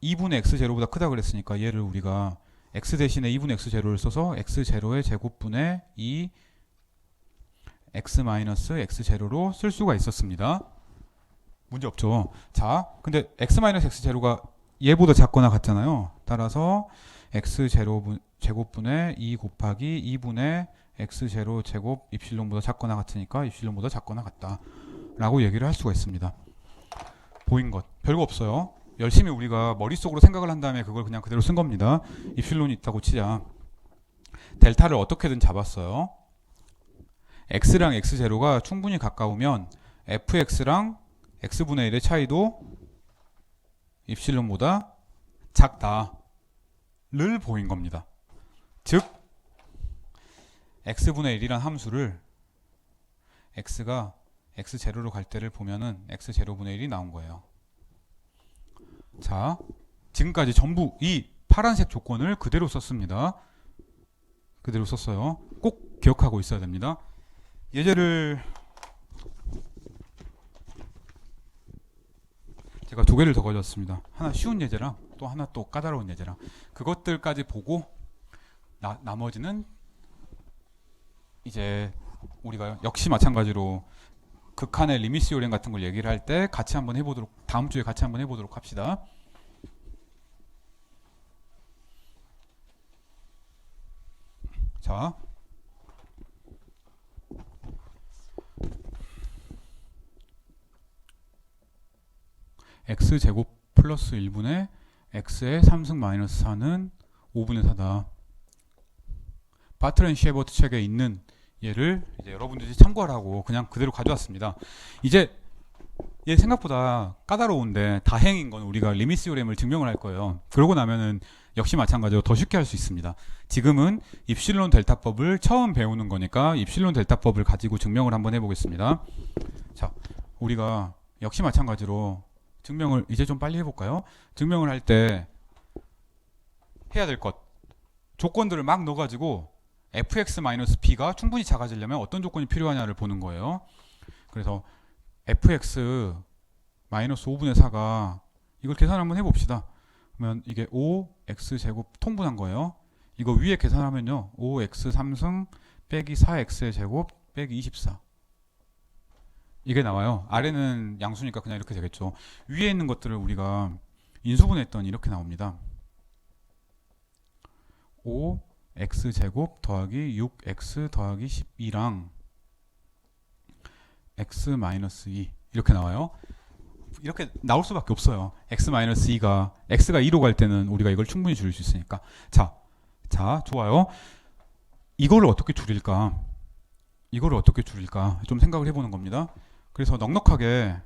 2분의 x0보다 크다 그랬으니까 얘를 우리가 x 대신에 2분의 x0를 써서 x0의 제곱분의 2 x 마이너스 x0로 쓸 수가 있었습니다. 문제 없죠. 자, 근데 x 마이너스 x0가 얘보다 작거나 같잖아요. 따라서 x0 제곱분의 2 곱하기 2분의 x0 제곱 입실론보다 작거나 같으니까 입실론보다 작거나 같다 라고 얘기를 할 수가 있습니다. 보인 것 별거 없어요. 열심히 우리가 머릿속으로 생각을 한 다음에 그걸 그냥 그대로 쓴 겁니다. 입실론이 있다고 치자. 델타를 어떻게든 잡았어요. x랑 x0가 충분히 가까우면 fx랑 x분의 1의 차이도 입실론보다 작다를 보인 겁니다. 즉 x분의 1이란 함수를 x가 x0로 갈 때를 보면은 x0분의 1이 나온 거예요. 자, 지금까지 전부 이 파란색 조건을 그대로 썼습니다. 그대로 썼어요. 꼭 기억하고 있어야 됩니다. 예제를 제가 두 개를 더 가져왔습니다. 하나 쉬운 예제랑 또 하나 또 까다로운 예제랑 그것들까지 보고 나머지는 이제 우리가 역시 마찬가지로 극한의 리미스요령 같은 걸 얘기를 할 때 같이 한번 해보도록, 다음 주에 같이 한번 해보도록 합시다. 자, x제곱 플러스 1분의 x의 3승 마이너스 4는 5분의 4다. 바트렌 쉐버트 책에 있는 얘를 이제 여러분들이 참고하라고 그냥 그대로 가져왔습니다. 이제 얘 생각보다 까다로운데 다행인 건 우리가 리밋 시오렘을 증명을 할 거예요. 그러고 나면은 역시 마찬가지로 더 쉽게 할 수 있습니다. 지금은 입실론 델타법을 처음 배우는 거니까 입실론 델타법을 가지고 증명을 한번 해보겠습니다. 자, 우리가 역시 마찬가지로 증명을 이제 좀 빨리 해볼까요? 증명을 할 때 해야 될 것 조건들을 막 넣어가지고 fx-b가 충분히 작아지려면 어떤 조건이 필요하냐를 보는 거예요. 그래서 fx 마이너스 5분의 4가 이걸 계산 한번 해봅시다. 그러면 이게 5x 제곱 통분한 거예요. 이거 위에 계산하면요 5x 3승 빼기 4x의 제곱 빼기 24 이게 나와요. 아래는 양수니까 그냥 이렇게 되겠죠. 위에 있는 것들을 우리가 인수분해했더니 이렇게 나옵니다. 5x 제곱 더하기 6x 더하기 12랑 x 마이너스 2 이렇게 나와요. 이렇게 나올 수밖에 없어요. x 마이너스 2가 x가 2로 갈 때는 우리가 이걸 충분히 줄일 수 있으니까. 자, 좋아요. 이거를 어떻게 줄일까? 좀 생각을 해보는 겁니다. 그래서 넉넉하게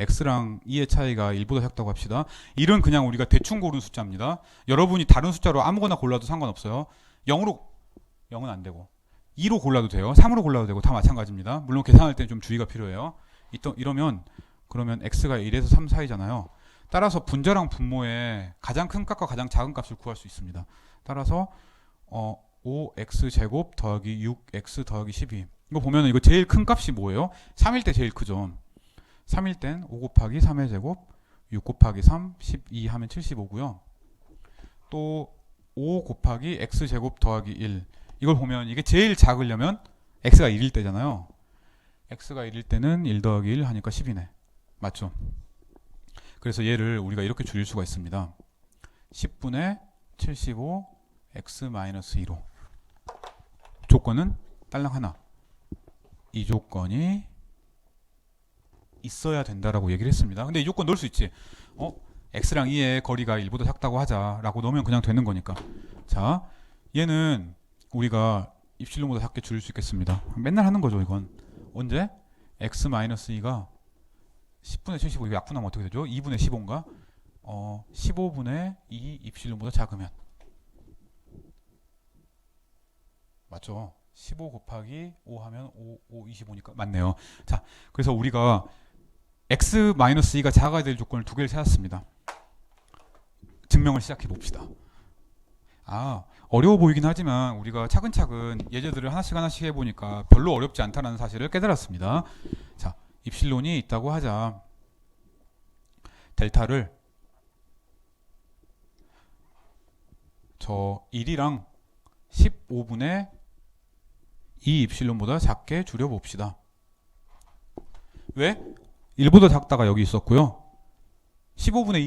x랑 2의 차이가 1보다 작다고 합시다. 1은 그냥 우리가 대충 고른 숫자입니다. 여러분이 다른 숫자로 아무거나 골라도 상관없어요. 0은 안 되고 2로 골라도 돼요. 3으로 골라도 되고 다 마찬가지입니다. 물론 계산할 때는 좀 주의가 필요해요. 그러면 x가 1에서 3 사이잖아요. 따라서 분자랑 분모의 가장 큰 값과 가장 작은 값을 구할 수 있습니다. 따라서 5x 제곱 더하기 6x 더하기 12 이거 보면 이거 제일 큰 값이 뭐예요? 3일 때 제일 크죠. 3일 땐 5 곱하기 3의 제곱 6 곱하기 3 12 하면 75고요. 또 5 곱하기 x 제곱 더하기 1 이걸 보면 이게 제일 작으려면 x가 1일 때잖아요. x가 1일 때는 1 더하기 1 하니까 10이네. 맞죠? 그래서 얘를 우리가 이렇게 줄일 수가 있습니다. 10분의 75 x-2로 조건은 딸랑 하나. 이 조건이 있어야 된다라고 얘기를 했습니다. 근데 이 조건 넣을 수 있지. x랑 2의 거리가 1보다 작다고 하자라고 넣으면 그냥 되는 거니까. 자, 얘는 우리가 입실론보다 작게 줄일 수 있겠습니다. 맨날 하는 거죠, 이건. 언제? x-2가 10분의 75 이거 약분하면 어떻게 되죠? 2분의 15인가? 15분의 2 입실론보다 작으면 맞죠? 15 곱하기 5 하면 5 25니까 맞네요. 자, 그래서 우리가 x-2가 작아야 될 조건을 두 개를 찾았습니다. 증명을 시작해 봅시다. 어려워 보이긴 하지만 우리가 차근차근 예제들을 하나씩 해보니까 별로 어렵지 않다는 사실을 깨달았습니다. 자, 입실론이 있다고 하자. 델타를 저 1이랑 15분의 2 입실론보다 작게 줄여봅시다. 왜? 1보다 작다가 여기 있었고요. 15분의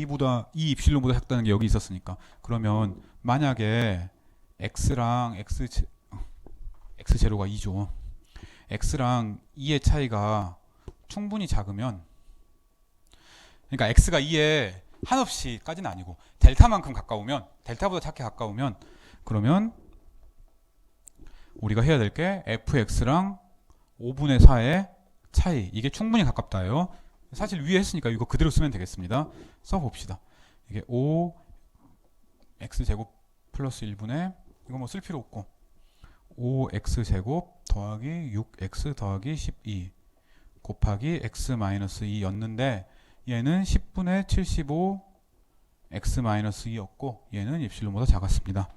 2 입실론보다 작다는 게 여기 있었으니까. 그러면 만약에 x랑 x제로가 2죠. x랑 2의 차이가 충분히 작으면 그러니까 x가 2에 한없이까지는 아니고 델타만큼 가까우면 델타보다 작게 가까우면 그러면 우리가 해야 될 게 fx랑 5분의 4의 차이 이게 충분히 가깝다예요. 사실 위에 했으니까 이거 그대로 쓰면 되겠습니다. 써봅시다. 이게 5 x제곱 플러스 1분의 이거 뭐 쓸 필요 없고 5x제곱 더하기 6x 더하기 12 곱하기 x-2였는데 얘는 10분의 75 x-2였고 얘는 입실론보다 작았습니다.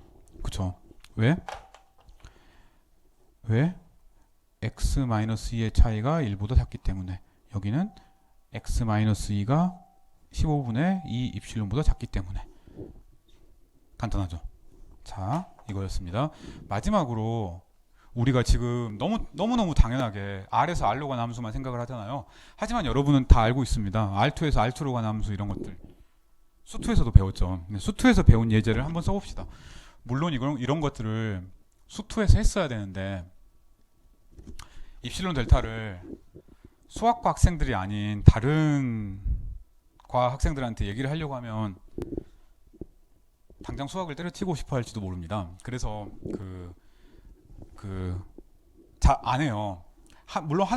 그쵸? 왜? x-2의 차이가 1보다 작기 때문에 여기는 x-2가 15분의 2 입실론보다 작기 때문에 간단하죠? 자, 이거였습니다. 마지막으로 우리가 지금 너무너무 당연하게 R에서 R로 가는 함수만 생각을 하잖아요. 하지만 여러분은 다 알고 있습니다. R2에서 R2로 가는 함수 이런 것들 수투에서도 배웠죠. 수투에서 배운 예제를 한번 써봅시다. 물론 이런 것들을 수투에서 했어야 되는데 입실론 델타를 수학과 학생들이 아닌 다른 과학 학생들한테 얘기를 하려고 하면 당장 수학을 때려치고 싶어 할지도 모릅니다. 그래서 안 해요. 물론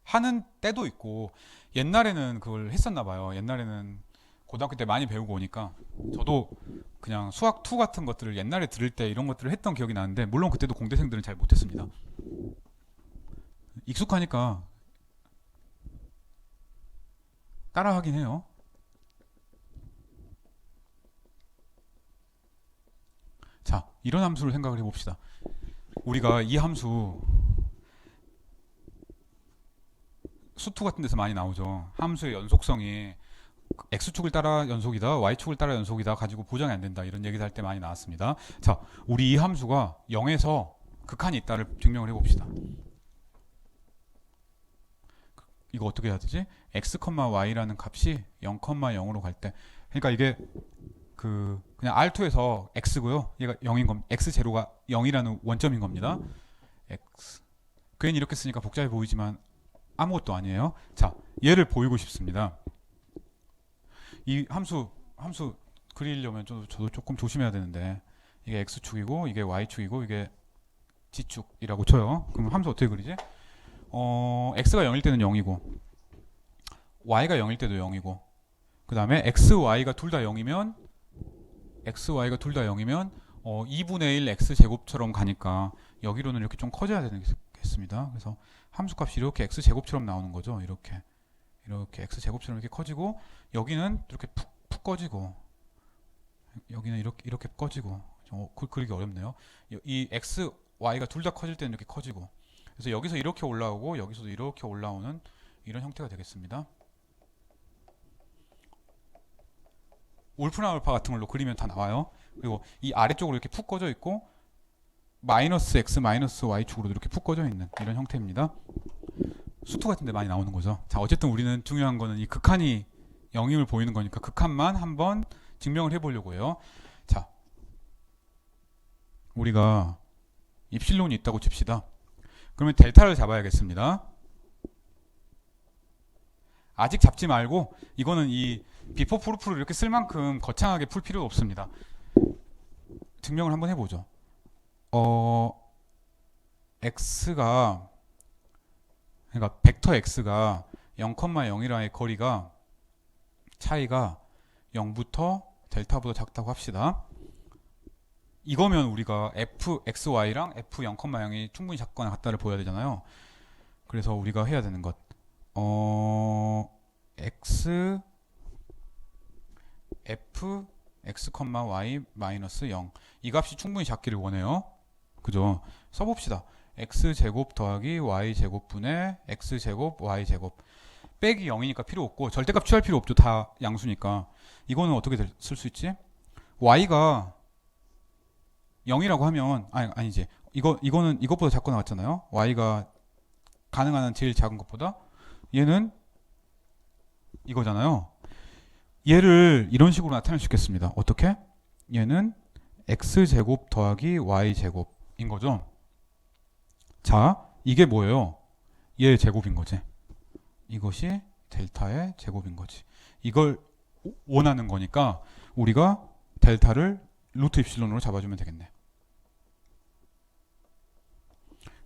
하는 때도 있고 옛날에는 그걸 했었나 봐요. 옛날에는 고등학교 때 많이 배우고 오니까 저도 그냥 수학 2 같은 것들을 옛날에 들을 때 이런 것들을 했던 기억이 나는데 물론 그때도 공대생들은 잘 못했습니다. 익숙하니까 따라하긴 해요. 자, 이런 함수를 생각을 해봅시다. 우리가 이 함수 수투 같은 데서 많이 나오죠. 함수의 연속성이 x축을 따라 연속이다, y축을 따라 연속이다 가지고 보장이 안 된다 이런 얘기를 할 때 많이 나왔습니다. 자, 우리 이 함수가 0에서 극한이 있다를 증명을 해봅시다. 이거 어떻게 해야 되지? x, y라는 값이 0, 0으로 갈 때, 그러니까 이게 그냥 R2에서 x고요. 얘가 0인 겁니다. x0가 0이라는 원점인 겁니다. x. 괜히 이렇게 쓰니까 복잡해 보이지만 아무것도 아니에요. 자, 얘를 보이고 싶습니다. 이 함수 그리려면 저도 조금 조심해야 되는데 이게 x축이고 이게 y축이고 이게 g축이라고 쳐요. 그럼 함수 어떻게 그리지? x가 0일 때는 0이고 y가 0일 때도 0이고 그 다음에 xy가 둘 다 0이면 2분의 1 x제곱처럼 가니까 여기로는 이렇게 좀 커져야 되겠습니다. 그래서 함수값이 이렇게 x제곱처럼 나오는 거죠. 이렇게 x제곱처럼 이렇게 커지고 여기는 이렇게 푹 꺼지고 여기는 이렇게 꺼지고 그리기 어렵네요. 이 x, y가 둘 다 커질 때는 이렇게 커지고 그래서 여기서 이렇게 올라오고 여기서도 이렇게 올라오는 이런 형태가 되겠습니다. 울프나 울파 같은 걸로 그리면 다 나와요. 그리고 이 아래쪽으로 이렇게 푹 꺼져 있고 마이너스 x 마이너스 y 축으로 이렇게 푹 꺼져 있는 이런 형태입니다. 수투 같은 데 많이 나오는 거죠. 자, 어쨌든 우리는 중요한 거는 이 극한이 0임을 보이는 거니까 극한만 한번 증명을 해보려고 해요. 자, 우리가 입실론이 있다고 칩시다. 그러면 델타를 잡아야겠습니다. 아직 잡지 말고 이거는 이 비포 프루프를 이렇게 쓸 만큼 거창하게 풀 필요도 없습니다. 증명을 한번 해보죠. x가 그러니까 벡터 x가 0,0이라의 거리가 차이가 0부터 델타보다 작다고 합시다. 이거면 우리가 fxy랑 f0,0이 충분히 작거나 같다를 보여야 되잖아요. 그래서 우리가 해야 되는 것 x f x, y 마이너스 0 이 값이 충분히 작기를 원해요. 그죠? 써봅시다. x제곱 더하기 y제곱분의 x제곱 y제곱 빼기 0이니까 필요 없고 절대값 취할 필요 없죠. 다 양수니까. 이거는 어떻게 쓸 수 있지? y가 0이라고 하면 아니지. 이거는 이것보다 작고 나왔잖아요. y가 가능한 한 제일 작은 것보다 얘는 이거잖아요. 얘를 이런 식으로 나타낼 수 있겠습니다. 어떻게? 얘는 x제곱 더하기 y제곱인 거죠. 자, 이게 뭐예요? 얘의 제곱인 거지. 이것이 델타의 제곱인 거지. 이걸 원하는 거니까 우리가 델타를 루트 입실론으로 잡아주면 되겠네.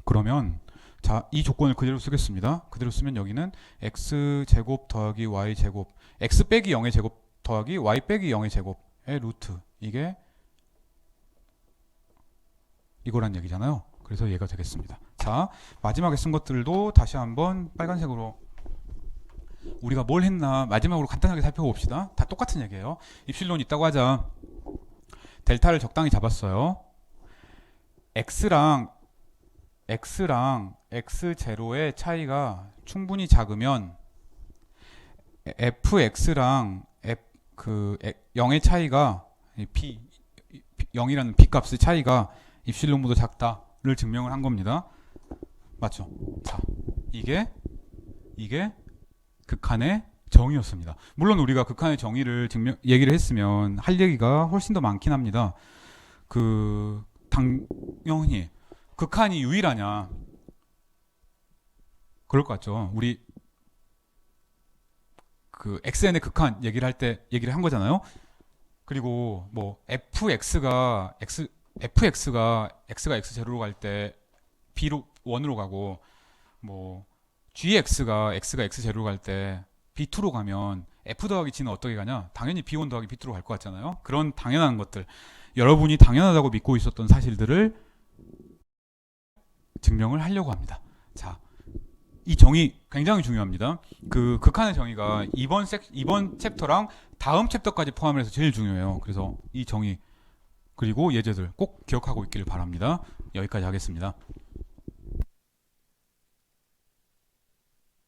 그러면 자, 이 조건을 그대로 쓰겠습니다. 그대로 쓰면 여기는 x제곱 더하기 y제곱 x 빼기 0의 제곱 더하기 y 빼기 0의 제곱의 루트 이게 이거란 얘기잖아요. 그래서 얘가 되겠습니다. 자, 마지막에 쓴 것들도 다시 한번 빨간색으로 우리가 뭘 했나 마지막으로 간단하게 살펴봅시다. 다 똑같은 얘기예요. 입실론 있다고 하자. 델타를 적당히 잡았어요. x랑 x0의 차이가 충분히 작으면 fx랑 0의 차이가 0이라는 b값의 차이가 입실론보다 작다를 증명을 한 겁니다. 맞죠? 자, 이게 극한의 정의였습니다. 물론 우리가 극한의 정의를 얘기를 했으면 할 얘기가 훨씬 더 많긴 합니다. 당연히 극한이 유일하냐? 그럴 것 같죠. 우리 xn의 극한 얘기를 할 때 얘기를 한 거잖아요. 그리고 뭐 fx가 x제로로 갈 때 B로 원으로 가고 뭐 GX가 X가 X0로 갈 때 B2로 가면 F 더하기 G는 어떻게 가냐? 당연히 B1 더하기 B2로 갈 것 같잖아요. 그런 당연한 것들, 여러분이 당연하다고 믿고 있었던 사실들을 증명을 하려고 합니다. 자, 이 정의 굉장히 중요합니다. 그 극한의 정의가 이번 챕터랑 다음 챕터까지 포함해서 제일 중요해요. 그래서 이 정의 그리고 예제들 꼭 기억하고 있기를 바랍니다. 여기까지 하겠습니다.